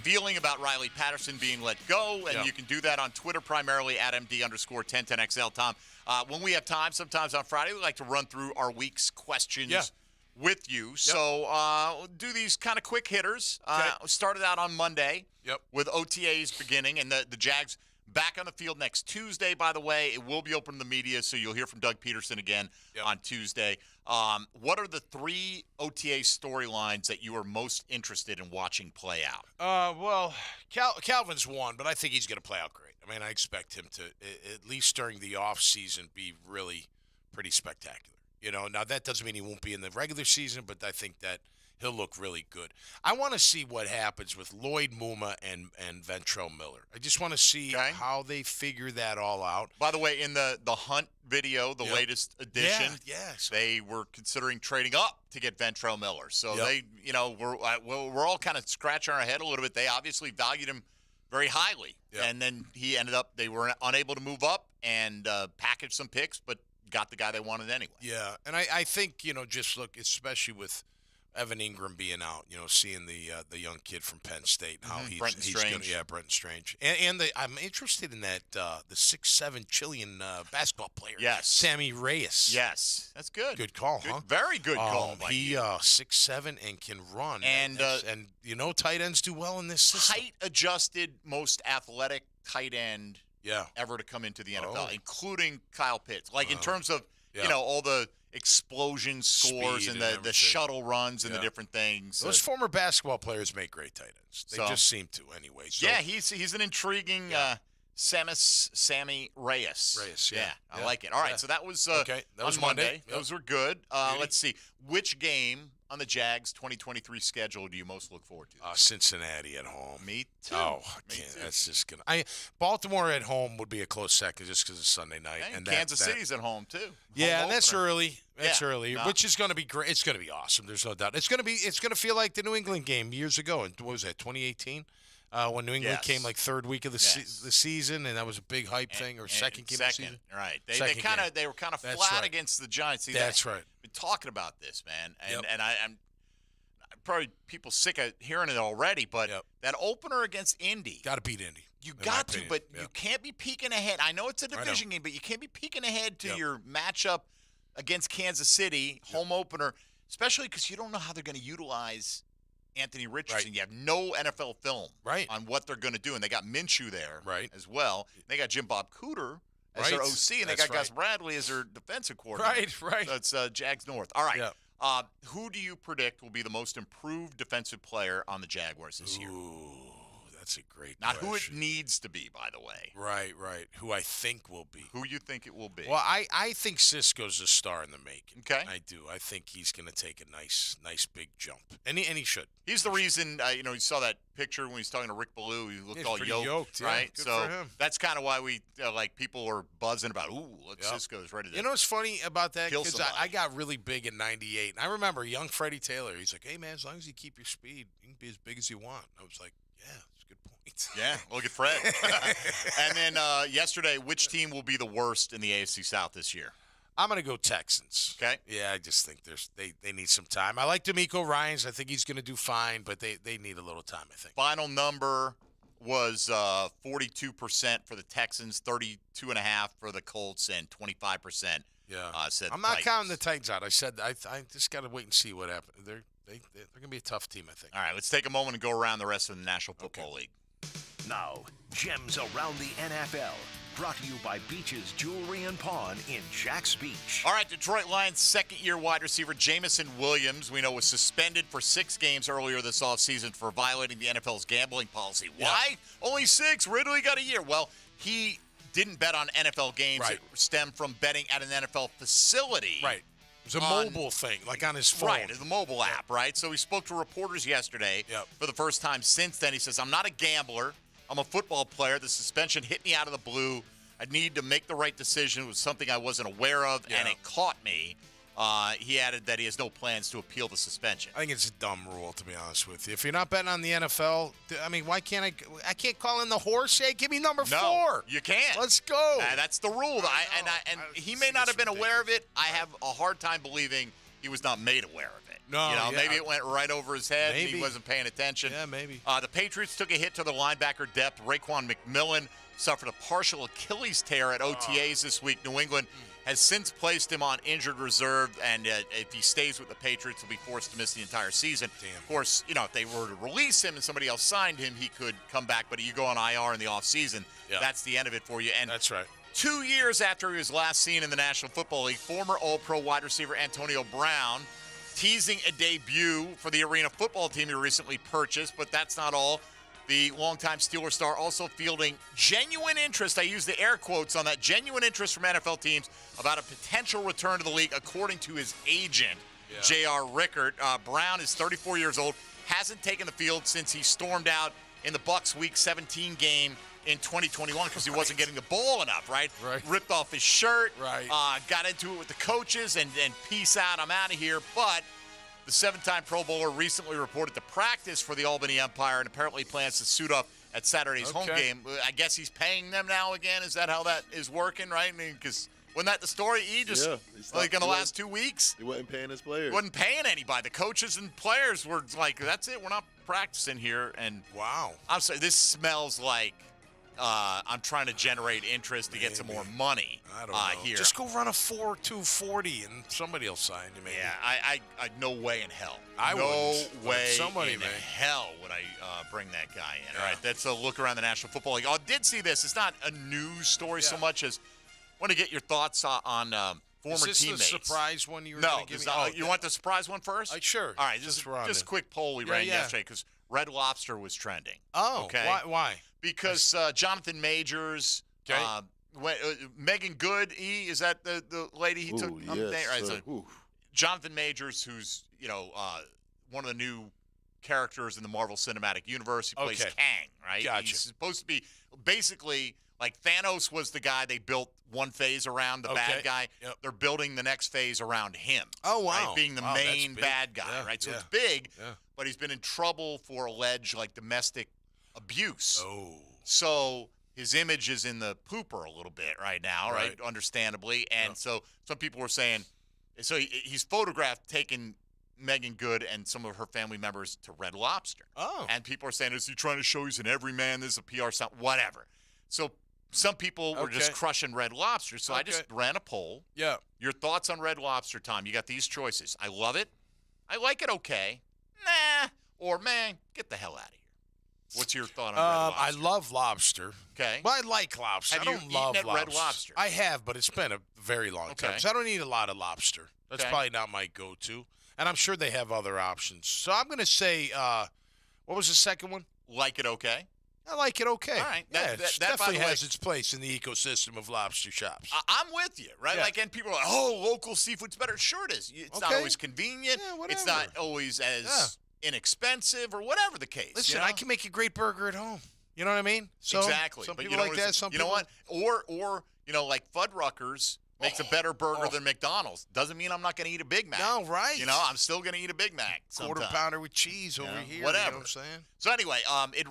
feeling about Riley Patterson being let go. And you can do that on Twitter primarily at MD_1010XL. Tom, when we have time, sometimes on Friday, we like to run through our week's questions with you. So do these kind of quick hitters. Started out on Monday with OTAs beginning, and the Jags back on the field next Tuesday, by the way. It will be open to the media, so you'll hear from Doug Peterson again on Tuesday. What are the 3 OTA storylines that you are most interested in watching play out? Well, Calvin's one, but I think he's going to play out great. I mean, I expect him to, at least during the offseason, be really pretty spectacular. You know, now that doesn't mean he won't be in the regular season, but I think that he'll look really good. I want to see what happens with Lloyd Muma and Ventrell Miller. I just want to see how they figure that all out. By the way, in the Hunt video, the latest edition, they were considering trading up to get Ventrell Miller. So they, you know, we're all kind of scratching our head a little bit. They obviously valued him very highly, and then they were unable to move up and package some picks, but got the guy they wanted anyway. Yeah, and I think, you know, just look, especially with Evan Ingram being out, you know, seeing the young kid from Penn State, how he's Brenton Strange. Brenton Strange, and I'm interested in that the 6'7" Chilean basketball player, Sammy Reyes. Yes, that's good. Good call, huh? Very good call. He 6'7" and can run, and you know, tight ends do well in this system. Height adjusted, most athletic tight end ever to come into the NFL, including Kyle Pitts. Like in terms of you know, all the explosion scores and the shuttle runs and the different things. Those former basketball players make great tight ends. They just seem to anyway. So. Yeah, he's an intriguing Sammy Reyes. I like it. All right, so that was that was on Monday. Those were good. Let's see. Which game on the Jags 2023 schedule do you most look forward to? Cincinnati at home. Me too. Oh, that's just gonna. Baltimore at home would be a close second just because it's Sunday night, and Kansas City's at home too. And that's early. That's early, which is going to be great. It's going to be awesome. There's no doubt. It's going to feel like the New England game years ago. What was that? 2018. When New England came like third week of the season, and that was a big hype thing, or second game of the season. Right. They were kind of flat against the Giants. See, that's right. Been talking about this, man, and I'm probably people sick of hearing it already, but that opener against Indy, got to beat Indy. You got to, but you can't be peeking ahead. I know it's a division game, but you can't be peeking ahead to your matchup against Kansas City, home opener, especially because you don't know how they're going to utilize Anthony Richardson. You have no NFL film on what they're going to do, and they got Minshew there as well. They got Jim Bob Cooter as their OC, and they got Gus Bradley as their defensive coordinator. Right. That's Jags North. All right. Who do you predict will be the most improved defensive player on the Jaguars this year? That's a great Not question. who it needs to be, by the way. Right. Who I think will be. Who you think it will be. Well, I think Cisco's a star in the making. Okay. I do. I think he's going to take a nice big jump. And he should. He's the reason, you saw that picture when he was talking to Rick Ballou. He looked all yoked, right? Good so for him. that's kind of why we, people are buzzing about, look, Cisco's ready to You know what's funny about that? Because I got really big in 98. And I remember young Freddie Taylor. He's like, hey, man, as long as you keep your speed, you can be as big as you want. I was like, yeah. Yeah, look at Fred. And then yesterday, which team will be the worst in the AFC South this year? I'm going to go Texans. Okay. Yeah, I just think they need some time. I like D'Amico Ryans. I think he's going to do fine, but they need a little time, I think. Final number was 42% for the Texans, 32.5% for the Colts, and 25% said I'm not Titans. counting the Titans out. I said I just got to wait and see what happens. They're going to be a tough team, I think. All right, let's take a moment and go around the rest of the National Football League. Now, Gems Around the NFL. Brought to you by Beach's Jewelry and Pawn in Jax Beach. All right, Detroit Lions second-year wide receiver Jamison Williams, we know, was suspended for 6 games earlier this offseason for violating the NFL's gambling policy. Why? Only 6? Ridley got a year. Well, he didn't bet on NFL games that stem from betting at an NFL facility. Right. It was a mobile thing, like on his phone. Right, the mobile app, right? So he spoke to reporters yesterday for the first time since then. He says, I'm not a gambler. I'm a football player. The suspension hit me out of the blue. I need to make the right decision. It was something I wasn't aware of, and it caught me. He added that he has no plans to appeal the suspension. I think it's a dumb rule, to be honest with you. If you're not betting on the NFL, I mean, why can't I can't call in the horse? Hey, give me number 4. No, you can't. Let's go. That's the rule. And he may not have been aware of it. I have a hard time believing he was not made aware of it. No, maybe it went right over his head and he wasn't paying attention. Yeah, maybe. The Patriots took a hit to their linebacker depth. Raekwon McMillan suffered a partial Achilles tear at OTAs this week. New England has since placed him on injured reserve, and if he stays with the Patriots, he'll be forced to miss the entire season. Of course, if they were to release him and somebody else signed him, he could come back, but you go on IR in the offseason, that's the end of it for you. And that's right. 2 years after he was last seen in the National Football League, former All-Pro wide receiver Antonio Brown teasing a debut for the Arena football team he recently purchased, but that's not all. The longtime Steelers star also fielding genuine interest, I use the air quotes on that, genuine interest from NFL teams about a potential return to the league, according to his agent, J.R. Rickert. Brown is 34 years old, hasn't taken the field since he stormed out in the Bucs Week 17 game in 2021 because he wasn't getting the ball enough, right? Ripped off his shirt, got into it with the coaches, and peace out, I'm out of here. But the 7-time Pro Bowler recently reported to practice for the Albany Empire and apparently plans to suit up at Saturday's home game. I guess he's paying them now again. Is that how that is working, right? Because wasn't that the story? In the last 2 weeks? He wasn't paying his players. Wasn't paying anybody. The coaches and players were like, that's it. We're not practicing here. And wow. I'm sorry, this smells like I'm trying to generate interest to get some more money. I don't know. Here. Just go run a 4.240 and somebody will sign you, maybe. Yeah, I no way in hell. No way somebody in hell would I bring that guy in. All right, that's a look around the National Football League. I did see this. It's not a news story so much as I want to get your thoughts on former teammates. Is this the surprise one you were going to give me? You want the surprise one first? Sure. All right, just a quick poll we ran yesterday because Red Lobster was trending. Oh, okay. Why? Because Jonathan Majors, Megan Good, is that the lady he took? Jonathan Majors, who's one of the new characters in the Marvel Cinematic Universe. He plays Kang, right? Gotcha. He's supposed to be basically like Thanos was the guy they built one phase around, the bad guy. Yep. They're building the next phase around him. Oh, wow. Right? Being the main bad guy, right? So it's big, but he's been in trouble for alleged domestic abuse. Oh. So his image is in the pooper a little bit right now, right? Understandably. And so some people were saying, so he's photographed taking Megan Good and some of her family members to Red Lobster. Oh. And people are saying, is he trying to show he's an everyman? This is a PR stunt, whatever. So some people were just crushing Red Lobster. So I just ran a poll. Yeah. Your thoughts on Red Lobster, Tom? You got these choices. I love it. I like it okay. Nah. Or, man, get the hell out of here. What's your thought on Red Lobster? I love lobster. Okay. Well, I like lobster. Have I don't you love eaten at Red lobster. Lobster? I have, but it's been a very long time. So I don't eat a lot of lobster. That's probably not my go-to. And I'm sure they have other options. So I'm going to say, what was the second one? Like it okay? I like it okay. All right. Yeah, That definitely by the has its place in the ecosystem of lobster shops. I'm with you, right? Yeah. And people are like, oh, local seafood's better. Sure it is. It's not always convenient. Yeah, it's not always as inexpensive or whatever the case. Listen, I can make a great burger at home. You know what I mean? So exactly. Some but people like that. Some you people... know what? Or like Fuddruckers makes a better burger than McDonald's. Doesn't mean I'm not going to eat a Big Mac. No, right. I'm still going to eat a Big Mac sometime. Quarter pounder with cheese over here. Whatever. You know what I'm saying? So anyway, it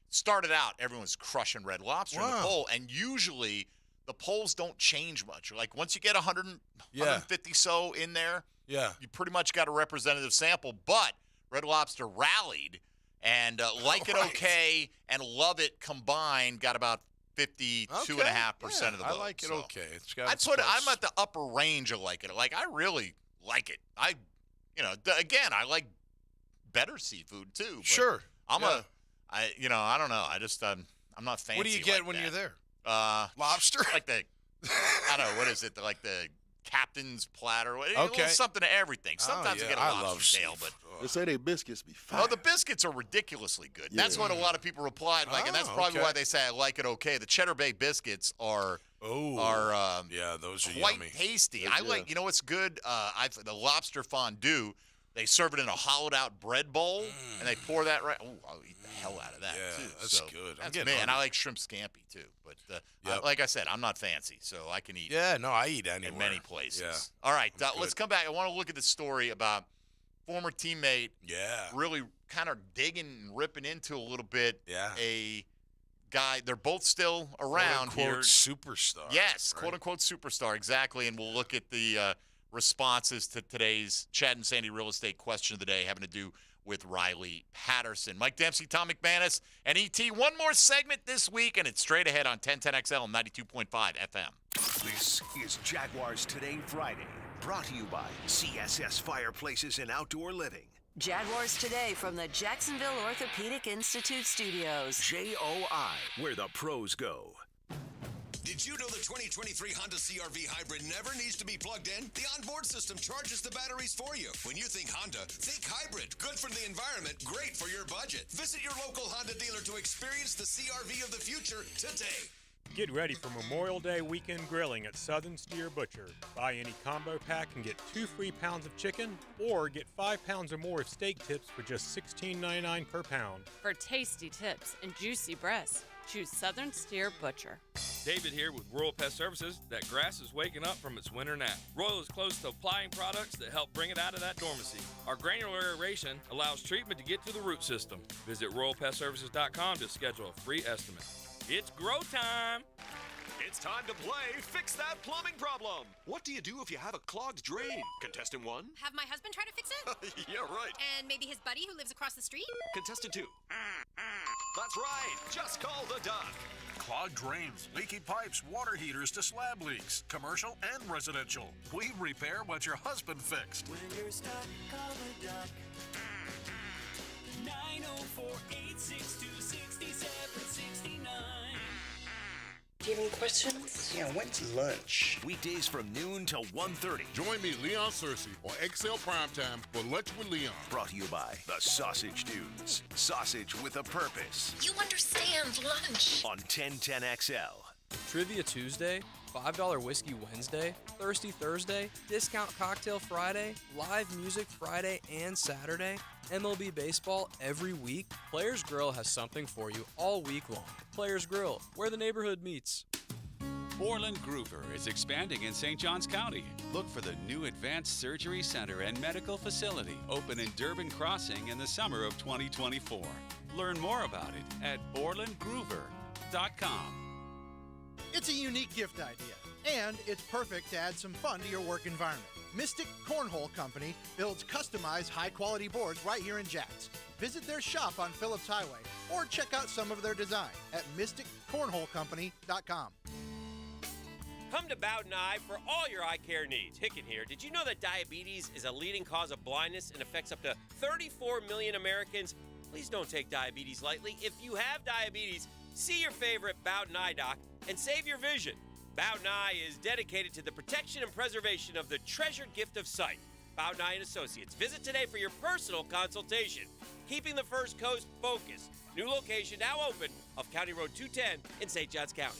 started out, everyone's crushing Red Lobster in the poll, and usually the polls don't change much. Like once you get 150 so in there, you pretty much got a representative sample. But Red Lobster rallied, and Like It Okay and Love It combined got about 52.5% of the vote. I like it okay. It's got I'm at the upper range of Like It. Like I really like it. I like better seafood too. But sure. I don't know. I'm not fancy. What do you get when you're there? Lobster? Like I don't know, what is it? Like the captain's platter. Okay. Something to everything. Sometimes you get a lobster tail, but they say they biscuits be fine. Oh, the biscuits are ridiculously good. Yeah. That's what a lot of people replied like, and that's probably why they say I like it okay. The Cheddar Bay biscuits are those are quite yummy. tasty. I like, what's good? The lobster fondue. They serve it in a hollowed-out bread bowl, and they pour that right. Oh, I'll eat the hell out of that too. That's good. That's me, and I like shrimp scampi too. But like I said, I'm not fancy, so I can eat. Yeah, no, I eat anywhere. In many places. Yeah. All right, let's come back. I want to look at the story about former teammate. Yeah. Really kind of digging and ripping into a little bit. Yeah. A guy. They're both still around quote, here. Superstar. Yes, right? quote unquote superstar. Exactly, and we'll look at the responses to today's Chad and Sandy real estate question of the day having to do with Riley Patterson. Mike Dempsey, Tom McManus, and E.T. One more segment this week, and it's straight ahead on 1010XL and 92.5 FM. This is Jaguars Today Friday, brought to you by CSS Fireplaces and Outdoor Living. Jaguars Today from the Jacksonville Orthopedic Institute Studios. JOI, where the pros go. Did you know the 2023 Honda CR-V Hybrid never needs to be plugged in? The onboard system charges the batteries for you. When you think Honda, think hybrid. Good for the environment, great for your budget. Visit your local Honda dealer to experience the CR-V of the future today. Get ready for Memorial Day weekend grilling at Southern Steer Butcher. Buy any combo pack and get 2 free pounds of chicken, or get 5 pounds or more of steak tips for just $16.99 per pound. For tasty tips and juicy breasts, choose Southern Steer Butcher. David here with Royal Pest Services. That grass is waking up from its winter nap. Royal is close to applying products that help bring it out of that dormancy. Our granular aeration allows treatment to get to the root system. Visit RoyalPestServices.com to schedule a free estimate. It's grow time. It's time to play Fix That Plumbing Problem. What do you do if you have a clogged drain? Contestant 1. Have my husband try to fix it? Yeah, right. And maybe his buddy who lives across the street? Contestant 2. That's right. Just call the duck. Clogged drains, leaky pipes, water heaters to slab leaks, commercial and residential. We repair what your husband fixed. When you're stuck, call the duck. 904-862-6769. Do you have any questions? Yeah, when's lunch? Weekdays from noon till 1:30. Join me, Leon Searcy, on XL Primetime for Lunch with Leon. Brought to you by the Sausage Dudes. Sausage with a purpose. You understand lunch. On 1010XL. Trivia Tuesday, $5 Whiskey Wednesday, Thirsty Thursday, Discount Cocktail Friday, Live Music Friday and Saturday, MLB Baseball every week. Players Grill has something for you all week long. Players Grill, where the neighborhood meets. Borland Groover is expanding in St. Johns County. Look for the new Advanced Surgery Center and Medical Facility open in Durbin Crossing in the summer of 2024. Learn more about it at borlandgroover.com. It's a unique gift idea, and it's perfect to add some fun to your work environment. Mystic Cornhole Company builds customized high-quality boards right here in Jax. Visit their shop on Phillips Highway or check out some of their design at mysticcornholecompany.com. Come to Bowden Eye for all your eye care needs. Hicken here. Did you know that diabetes is a leading cause of blindness and affects up to 34 million Americans? Please don't take diabetes lightly. If you have diabetes, see your favorite Bowden Eye doc and save your vision. Bowden Eye is dedicated to the protection and preservation of the treasured gift of sight. Bowden Eye & Associates. Visit today for your personal consultation. Keeping the First Coast focused. New location now open off County Road 210 in St. Johns County.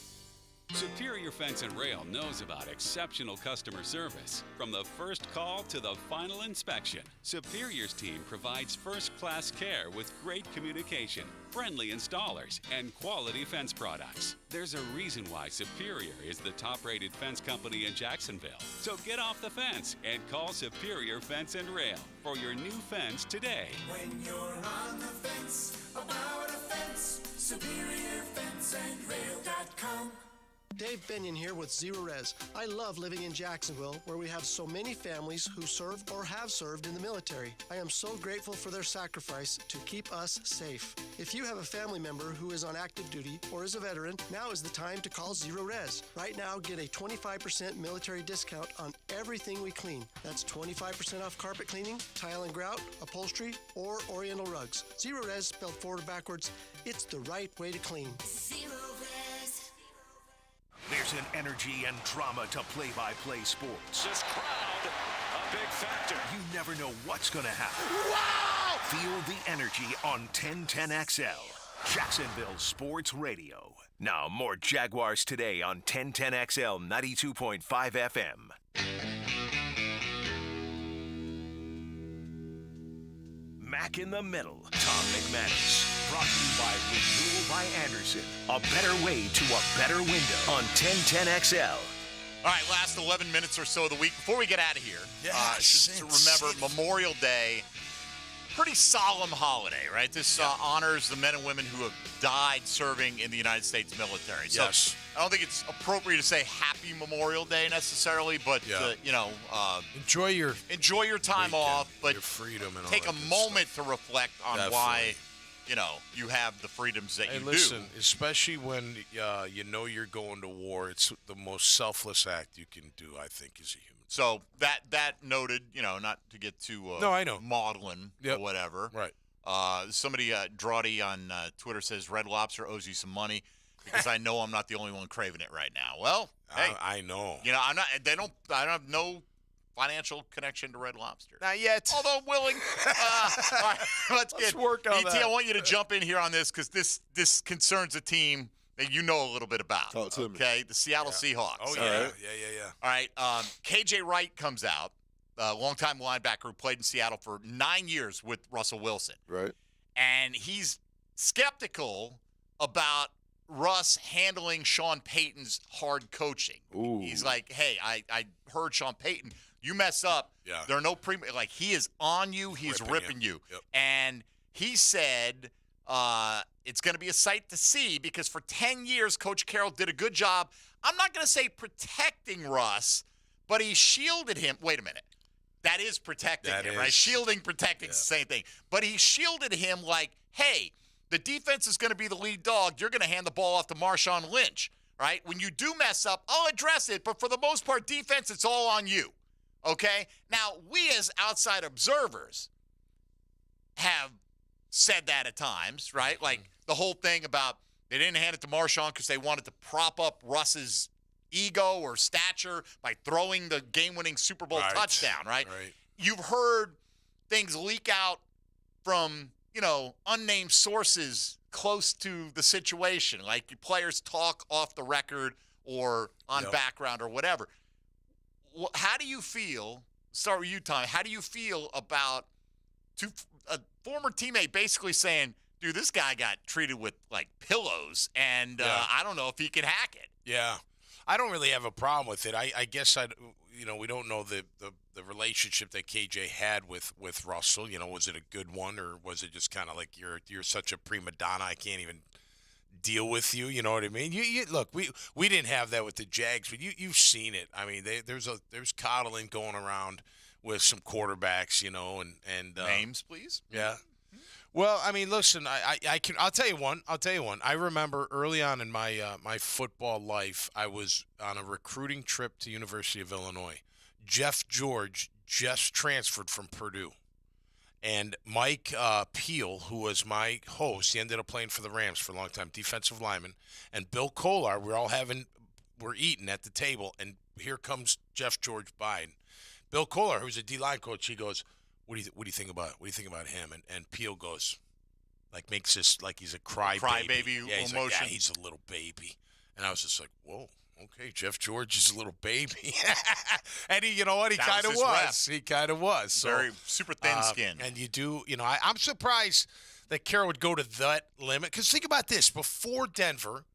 Superior Fence and Rail knows about exceptional customer service. From the first call to the final inspection, Superior's team provides first-class care with great communication, friendly installers, and quality fence products. There's a reason why Superior is the top-rated fence company in Jacksonville. So get off the fence and call Superior Fence and Rail for your new fence today. When you're on the fence, about a fence, SuperiorFenceandRail.com. Dave Benyon here with Zero Res. I love living in Jacksonville, where we have so many families who serve or have served in the military. I am so grateful for their sacrifice to keep us safe. If you have a family member who is on active duty or is a veteran, now is the time to call Zero Res. Right now, get a 25% military discount on everything we clean. That's 25% off carpet cleaning, tile and grout, upholstery, or oriental rugs. Zero Res, spelled forward or backwards, it's the right way to clean. Zero Res. There's an energy and drama to play-by-play sports. This crowd, a big factor. You never know what's going to happen. Wow! Feel the energy on 1010XL, Jacksonville Sports Radio. Now, more Jaguars Today on 1010XL 92.5 FM. Mac in the Middle, Tom McManus. Brought to you by Renewal by Anderson. A better way to a better window on 1010XL. All right, last 11 minutes or so of the week. Before we get out of here, to remember Memorial Day, pretty solemn holiday, right? This honors the men and women who have died serving in the United States military. So yes. I don't think it's appropriate to say Happy Memorial Day necessarily, but enjoy your time off, but your freedom and take all a that moment to reflect on why you have the freedoms that you listen, do. Especially when you know you're going to war, it's the most selfless act you can do, I think, as a human. So that noted, not to get too no, I know. maudlin or whatever. Right. Somebody, Drawdy on Twitter says Red Lobster owes you some money because I know I'm not the only one craving it right now. Well, hey, I know. I'm not. I don't have no financial connection to Red Lobster. Not yet. Although I'm willing. All right, let's work on ET, that. I want you to jump in here on this because this concerns a team that you know a little bit about. Talk to me. Okay, the Seattle Seahawks. Oh, yeah. All right? Yeah. All right, KJ Wright comes out, a longtime linebacker who played in Seattle for 9 years with Russell Wilson. Right. And he's skeptical about Russ handling Sean Payton's hard coaching. Ooh. He's like, hey, I heard Sean Payton. You mess up. Yeah. There are no he is on you. He's ripping you. Yep. And he said it's going to be a sight to see because for 10 years, Coach Carroll did a good job. I'm not going to say protecting Russ, but he shielded him. Wait a minute. That is protecting him, right? Shielding, protecting is the same thing. But he shielded him like, hey, the defense is going to be the lead dog. You're going to hand the ball off to Marshawn Lynch, right? When you do mess up, I'll address it. But for the most part, defense, it's all on you, okay? Now, we as outside observers have said that at times, right? Like the whole thing about they didn't hand it to Marshawn because they wanted to prop up Russ's ego or stature by throwing the game-winning Super Bowl touchdown, right? You've heard things leak out from, unnamed sources close to the situation, like players talk off the record or on background or whatever. How do you feel, start with you, Tom, how do you feel about a former teammate basically saying, dude, this guy got treated with, pillows, and I don't know if he can hack it? Yeah. I don't really have a problem with it. I guess we don't know the relationship that KJ had with Russell. Was it a good one, or was it just kind of like you're such a prima donna, I can't even deal with you? You know what I mean? You look, we didn't have that with the Jags, but you've seen it. I mean, there's coddling going around with some quarterbacks, and names, please. Yeah. Well, I mean, listen, I'll tell you one. I remember early on in my my football life, I was on a recruiting trip to University of Illinois. Jeff George just transferred from Purdue. And Mike Peel, who was my host, he ended up playing for the Rams for a long time, defensive lineman. And Bill Kolar, we're eating at the table, and here comes Jeff George by. And Bill Kolar, who's a D-line coach, he goes, What do you think about him? And Peel goes, makes this like he's a crybaby he's emotion. Like, he's a little baby. And I was just like, whoa, okay, Jeff George is a little baby. And he, you know what, he kind of was. He kind of was. So, very super thin skin. And you do, I'm surprised that Carroll would go to that limit. Because think about this, before Denver,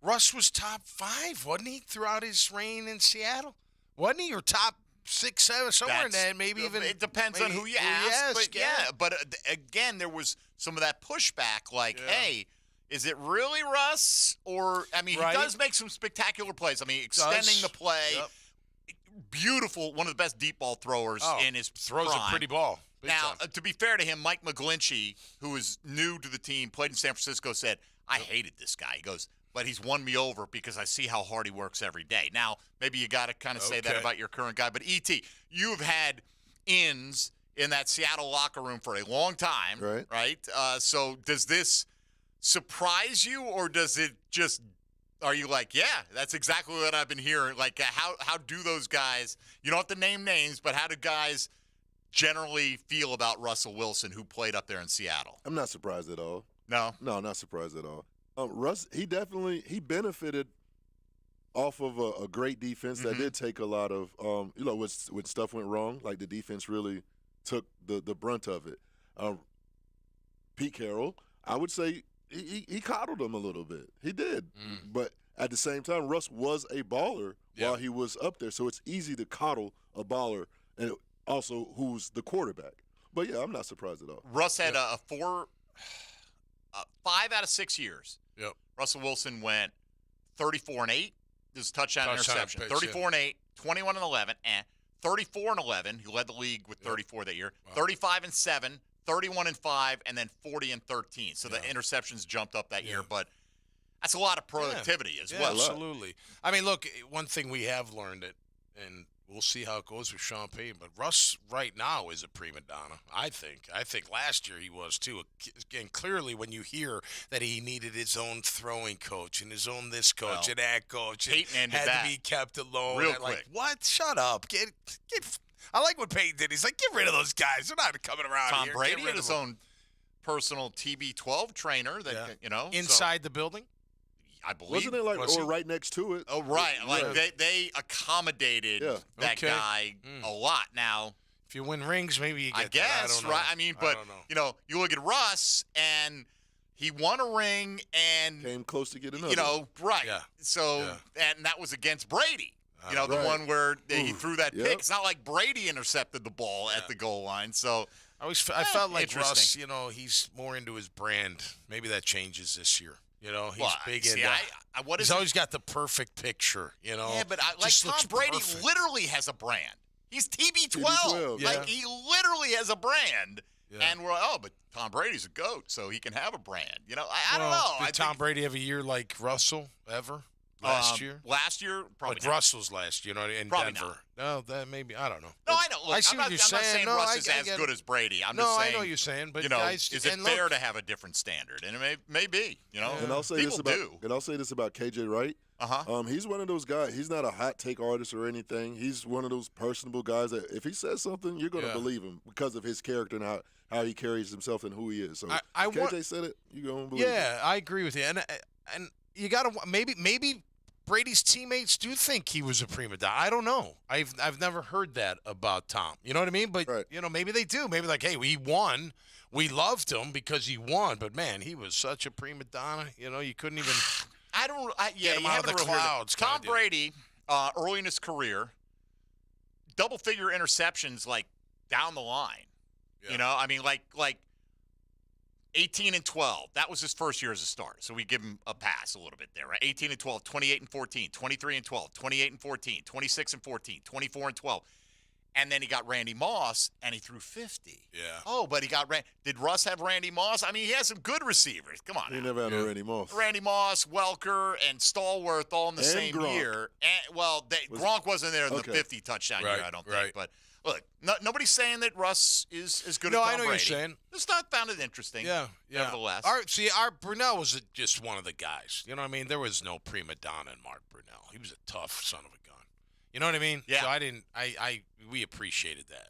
Russ was top 5, wasn't he, throughout his reign in Seattle? Wasn't he? Or top 6, 7, somewhere in there, maybe even. It depends on who you ask. But again, there was some of that pushback, hey, is it really Russ? Or, I mean, he does make some spectacular plays. I mean, extending the play. Yep. Beautiful, one of the best deep ball throwers in his throws prime. a pretty ball. Now, to be fair to him, Mike McGlinchey, who is new to the team, played in San Francisco, said, I hated this guy. He goes, but he's won me over because I see how hard he works every day. Now, maybe you got to kind of say that about your current guy. But, E.T., you have had ins in that Seattle locker room for a long time, right? So does this surprise you, or does it just are you like, yeah, that's exactly what I've been hearing? Like, how do those guys, you don't have to name names, but how do guys generally feel about Russell Wilson, who played up there in Seattle? I'm not surprised at all. No? No, not surprised at all. Russ, he benefited off of a great defense that did take a lot of, when stuff went wrong, like the defense really took the brunt of it. Pete Carroll, I would say he coddled him a little bit. He did. But at the same time, Russ was a baller while he was up there, so it's easy to coddle a baller and also who's the quarterback. But, yeah, I'm not surprised at all. Russ had 5 out of 6 years. Yep. Russell Wilson went 34-8. This is touchdown interception. 34-8, 21-11, 34-11. He led the league with 34 that year. 35-7, 31-5, and then 40-13. So the interceptions jumped up that year, but that's a lot of productivity as well. Absolutely. I mean, look, one thing we have learned and we'll see how it goes with Sean Payton, but Russ right now is a prima donna, I think. I think last year he was too. Again, clearly when you hear that he needed his own throwing coach and his own this coach and that coach and had to be kept alone. Real quick. Like, what? Shut up. Get. I like what Payton did. He's like, get rid of those guys. They're not coming around Tom here. Brady had his own personal TB12 trainer that, Inside the building? I believe. Wasn't it or right next to it? Oh, right. Like they accommodated that guy a lot. Now, if you win rings, maybe you get I guess, I don't know. right? I mean, but, you look at Russ, and he won a ring and came close to getting another. Right. Yeah. So, and that was against Brady. The one where he threw that pick. It's not like Brady intercepted the ball at the goal line. So I felt like Russ, he's more into his brand. Maybe that changes this year. He's big into. He's always got the perfect picture. Yeah, but Tom Brady literally has a brand. He's TB12. Like he literally has a brand. Yeah. And we're like, but Tom Brady's a GOAT, so he can have a brand. I don't know. Did Tom Brady have a year like Russell ever? Last year? Last year, probably like Russell's last year, in probably Denver. Not. No, that maybe, I don't know. No, I know. Look, I see what you're saying. I'm not saying Russ is as good as Brady. I'm just saying. I know what you're saying, but guys, is it fair to have a different standard? And it may be, And I'll say this about KJ Wright. He's one of those guys. He's not a hot take artist or anything. He's one of those personable guys that if he says something, you're going to believe him because of his character and how he carries himself and who he is. So if KJ said it, you're going to believe it. Yeah, I agree with you. And you got to maybe Brady's teammates do think he was a prima donna. I don't know. I've never heard that about Tom. You know what I mean? But maybe they do. Maybe like, hey, he won. We loved him because he won. But man, he was such a prima donna. You couldn't even. Get him out of the clouds. Tom Brady, early in his career, double-figure interceptions like down the line. Yeah. I mean, like 18-12. That was his first year as a starter. So we give him a pass a little bit there, right? 18-12, 28-14, 23-12, 28-14, 26-14, 24-12. And then he got Randy Moss, and he threw 50. Yeah. Oh, but he got did Russ have Randy Moss? I mean, he has some good receivers. Come on. He never had no Randy Moss. Randy Moss, Welker, and Stallworth all in the same Gronk. year. And, Gronk wasn't there in the 50 touchdown year, I don't think. But look, nobody's saying that Russ is as good as Tom Brady. I know you're saying. Just found it interesting. Yeah. Nevertheless. Our Brunell was just one of the guys. You know what I mean? There was no prima donna in Mark Brunell. He was a tough son of a gun. You know what I mean? Yeah. So we appreciated that.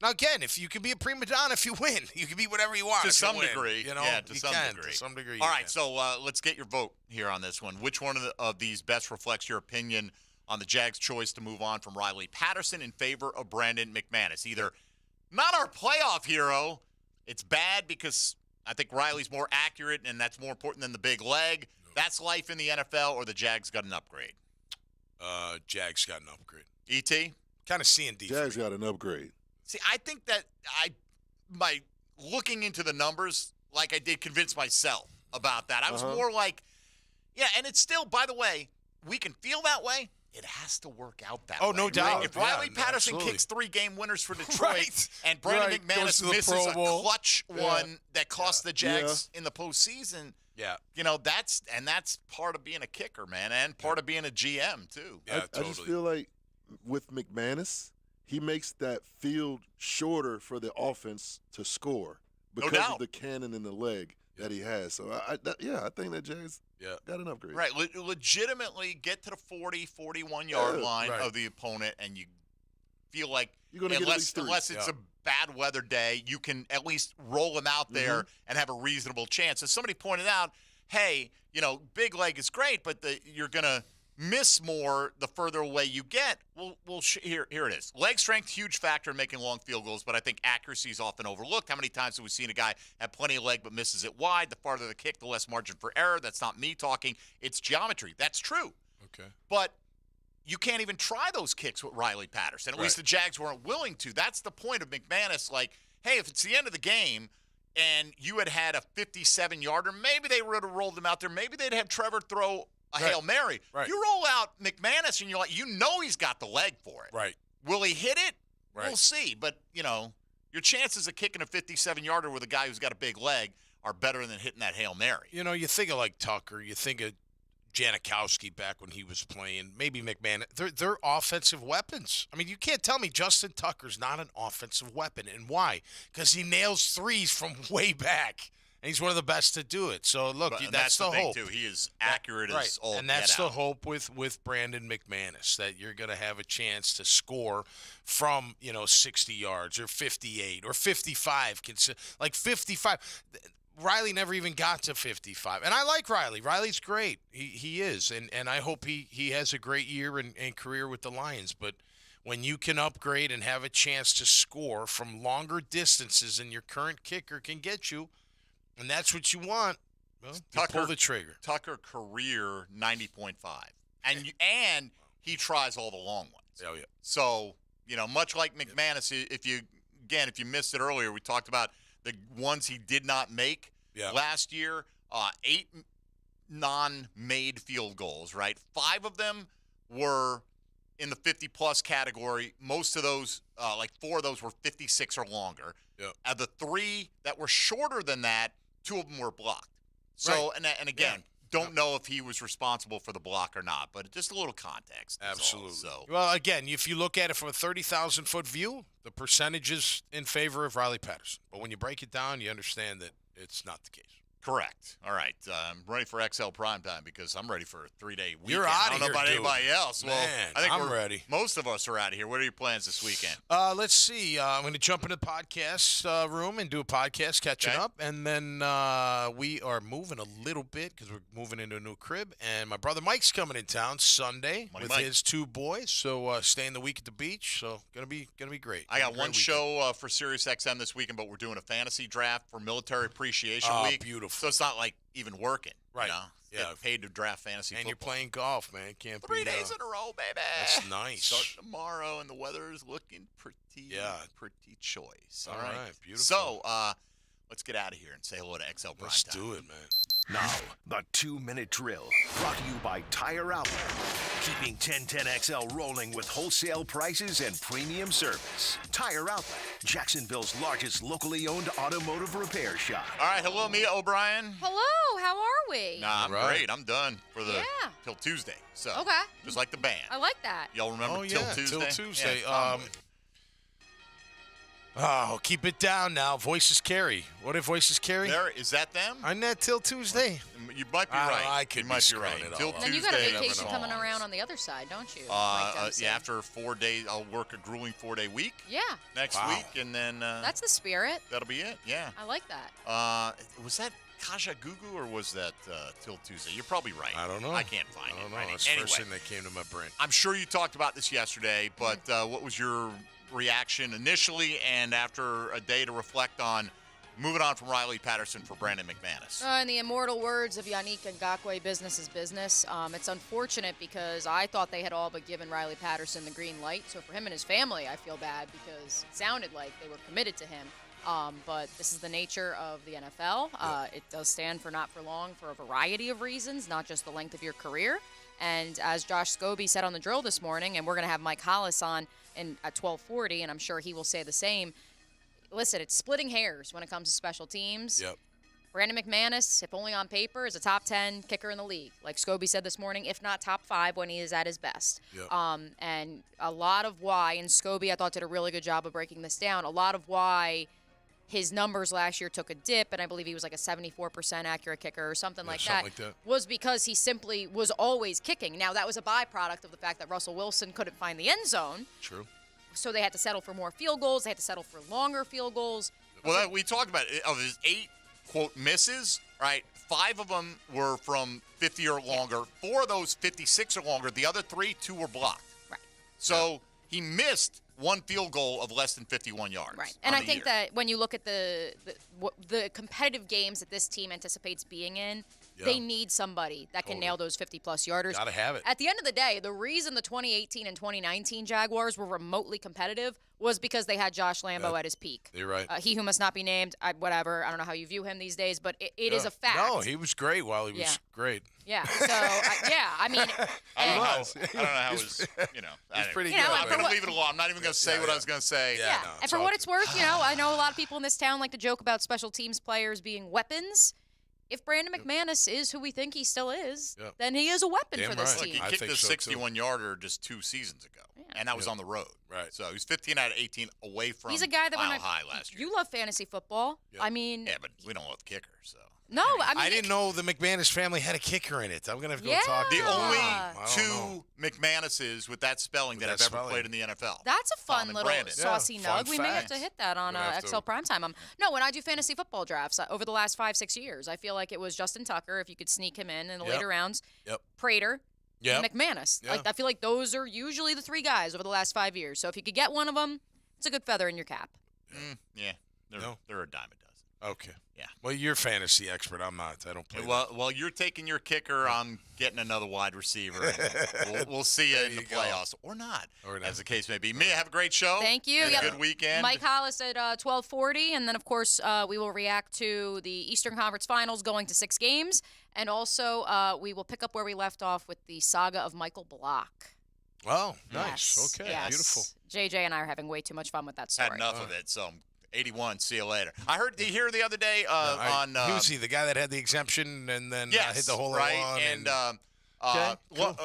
Now, again, if you can be a prima donna if you win. You can be whatever you want to some degree. To some degree. All right, so let's get your vote here on this one. Which one of these best reflects your opinion on the Jags' choice to move on from Riley Patterson in favor of Brandon McManus? Either not our playoff hero, it's bad because I think Riley's more accurate and that's more important than the big leg. No. That's life in the NFL, or the Jags got an upgrade. Jags got an upgrade. E.T.? Kind of C and D. Jags got an upgrade. See, I think that by looking into the numbers, like I did convince myself about that. I was more like, yeah, and it's still, by the way, we can feel that way. It has to work out that way. Oh, no doubt. Right? If Riley Patterson kicks 3 game winners for Detroit and Brandon McManus misses a clutch one that cost the Jags in the postseason, that's part of being a kicker, man, and part of being a GM, too. I just feel like with McManus, he makes that field shorter for the offense to score because of the cannon in the leg that he has. So, I think that Jags got an upgrade. Right. Legitimately get to the 40, 41-yard line of the opponent, and you feel like you're going to get at least 3. Unless it's a bad weather day, you can at least roll them out there and have a reasonable chance. As somebody pointed out, hey, big leg is great, but you're going to miss more the further away you get. Here it is. Leg strength, huge factor in making long field goals, but I think accuracy is often overlooked. How many times have we seen a guy have plenty of leg but misses it wide? The farther the kick, the less margin for error. That's not me talking. It's geometry. That's true. Okay. But you can't even try those kicks with Riley Patterson. At least the Jags weren't willing to. That's the point of McManus. Like, hey, if it's the end of the game and you had a 57-yarder, maybe they would have rolled him out there. Maybe they'd have Trevor throw a Hail Mary. Right. You roll out McManus, and you're like, he's got the leg for it. Right. Will he hit it? Right. We'll see. But, your chances of kicking a 57-yarder with a guy who's got a big leg are better than hitting that Hail Mary. You think of like Tucker. You think of Janikowski back when he was playing. Maybe McManus. They're offensive weapons. I mean, you can't tell me Justin Tucker's not an offensive weapon. And why? Because he nails threes from way back. And he's one of the best to do it. So, look, that's the hope. Thing, too. He is accurate as all and that's the hope with Brandon McManus, that you're going to have a chance to score from, 60 yards or 58 or 55. Like 55. Riley never even got to 55. And I like Riley. Riley's great. He is. And I hope he has a great year and career with the Lions. But when you can upgrade and have a chance to score from longer distances than your current kicker can get you, and that's what you want, well, Tucker, pull the trigger. Tucker career 90.5. And he tries all the long ones. Oh, yeah. So, much like McManus, if you missed it earlier, we talked about the ones he did not make last year. 8 non-made field goals, right? 5 of them were in the 50-plus category. Most of those, 4 of those were 56 or longer. Yep. The 3 that were shorter than that, 2 of them were blocked. So, and again, don't know if he was responsible for the block or not, but just a little context. Absolutely. So. Well, again, if you look at it from a 30,000-foot view, the percentage is in favor of Riley Patterson. But when you break it down, you understand that it's not the case. Correct. All right. I'm ready for XL Primetime because I'm ready for a 3-day weekend. You're out of here, I don't know about anybody else. Man, well, I think I'm ready. Most of us are out of here. What are your plans this weekend? Let's see. I'm going to jump into the podcast room and do a podcast, catching up. And then we are moving a little bit because we're moving into a new crib. And my brother Mike's coming in town Sunday with his 2 boys. So staying the week at the beach. So gonna be great. I got one show for Sirius XM this weekend, but we're doing a fantasy draft for Military Appreciation Week. Beautiful. So it's not like even working. Right. Yeah. Paid to draft fantasy and football. You're playing golf, man. Can't 3 days in a row, baby. That's nice. Start tomorrow, and the weather is looking pretty choice. All right. Beautiful. So let's get out of here and say hello to XL Primetime. Let's do it, man. Now, the 2-minute drill, brought to you by Tire Outlet. Keeping 1010XL rolling with wholesale prices and premium service. Tire Outlet, Jacksonville's largest locally owned automotive repair shop. All right, hello, Mia O'Brien. Hello, how are we? Nah, I'm great. I'm done for till Tuesday. So okay. Just like the band. I like that. Y'all remember Till Tuesday? Till Tuesday. Yeah, keep it down now. Voices Carry. What if Voices Carry? Is that them? I'm not Till Tuesday. You might be right. I could be screwing right. it Till all up. Then you got a Tuesday, vacation coming around on the other side, don't you? After 4 days, I'll work a grueling 4-day week. Yeah. Next week, and then that's the spirit. That'll be it. Yeah. I like that. Was that Kaja Gugu or was that Till Tuesday? You're probably right. I don't know. I can't find it. I don't know. Right. That's the anyway, first thing that came to my brain. I'm sure you talked about this yesterday, but what was your reaction initially and after a day to reflect on moving on from Riley Patterson for Brandon McManus? In the immortal words of Yannick Ngakoue, business is business. It's unfortunate because I thought they had all but given Riley Patterson the green light. So for him and his family, I feel bad because it sounded like they were committed to him. But this is the nature of the NFL. It does stand for not for long for a variety of reasons, not just the length of your career. And as Josh Scobie said on the drill this morning, and we're going to have Mike Hollis on at 12:40, and I'm sure he will say the same. Listen, it's splitting hairs when it comes to special teams. Yep. Brandon McManus, if only on paper, is a top 10 kicker in the league. Like Scobie said this morning, if not top 5 when he is at his best. Yep. And a lot of why, and Scobie I thought did a really good job of breaking this down, a lot of why his numbers last year took a dip, and I believe he was like a 74% accurate kicker or something like that, was because he simply was always kicking. Now, that was a byproduct of the fact that Russell Wilson couldn't find the end zone. True. So they had to settle for more field goals. They had to settle for longer field goals. Well, we talked about it. Of his 8, quote, misses, right, 5 of them were from 50 or longer. 4 of those 56 or longer. The other 2 were blocked. Right. So he missed 1 field goal of less than 51 yards. Right. And I think that when you look at the competitive games that this team anticipates being in, they need somebody that can nail those 50-plus yarders. Got to have it. At the end of the day, the reason the 2018 and 2019 Jaguars were remotely competitive was because they had Josh Lambo at his peak. You're right. He who must not be named, whatever. I don't know how you view him these days, but it is a fact. No, he was great while he was great. Yeah. So, I mean. I don't know how it was, He's pretty good. I'm going to leave it alone. I'm not even going to say what I was going to say. Yeah. And for what it's worth, I know a lot of people in this town like to joke about special teams players being weapons. If Brandon McManus is who we think he still is, then he is a weapon for this team. He kicked the 61-yarder just 2 seasons ago, and that was on the road. Right. So he was 15 out of 18 away from He's a guy that Mile High last year. You love fantasy football. I mean. Yeah, but we don't love the kicker, so. No, I mean. I didn't know the McManus family had a kicker in it. I'm going to have to go talk to The him. only 2 McManuses with that spelling that have ever played in the NFL. That's a fun Tom and little Brandon. saucy fun nug. We may have to hit that on XL Primetime. No, when I do fantasy football drafts over the last 5-6 years, I feel like it was Justin Tucker, if you could sneak him in the later rounds. Prater. And McManus. Like I feel like those are usually the 3 guys over the last 5 years. So if you could get one of them, it's a good feather in your cap. They're a dime a dozen. Okay. Yeah. Well, you're a fantasy expert. I'm not. I don't play. Well, you're taking your kicker. I'm getting another wide receiver. We'll see you in the playoffs, or not, as the case may be. Mia, have a great show. Thank you. Have a good weekend. Mike Hollis at 12:40, and then of course we will react to the Eastern Conference Finals going to 6 games, and also we will pick up where we left off with the saga of Michael Block. Oh, nice. Okay, beautiful. JJ and I are having way too much fun with that story. Had enough of it, so 81. See you later. I heard here the other day on. Who was he? The guy that had the exemption and then hit the hole right? in one. And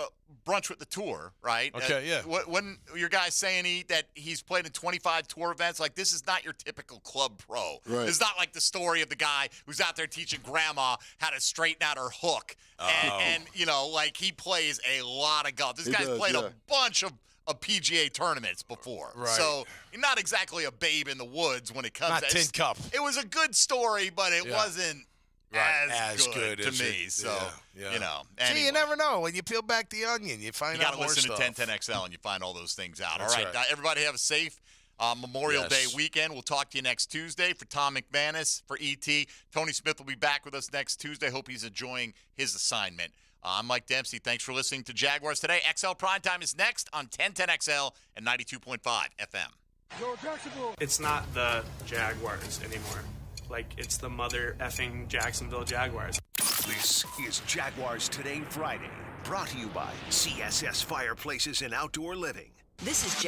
brunch with the tour, right? Okay, yeah. When your guy's saying that he's played in 25 tour events, like this is not your typical club pro. Right. It's not like the story of the guy who's out there teaching grandma how to straighten out her hook, and like he plays a lot of golf. This guy's played a bunch of PGA tournaments before. Right. So you're not exactly a babe in the woods when it comes Not to tin cup. It was a good story, but it wasn't as good to as me. it- So, Anyway. anyway. See, you never know. When you peel back the onion, you find You got out to more listen stuff. to 1010XL and you find all those things out. That's all right. right. Everybody have a safe Memorial Day Yes. weekend. We'll talk to you next Tuesday. For Tom McManus, for ET, Tony Smith will be back with us next Tuesday. Hope he's enjoying his assignment. I'm Mike Dempsey. Thanks for listening to Jaguars Today. XL Primetime is next on 1010XL and 92.5 FM. It's not the Jaguars anymore. Like, it's the mother effing Jacksonville Jaguars. This is Jaguars Today Friday, brought to you by CSS Fireplaces and Outdoor Living. This is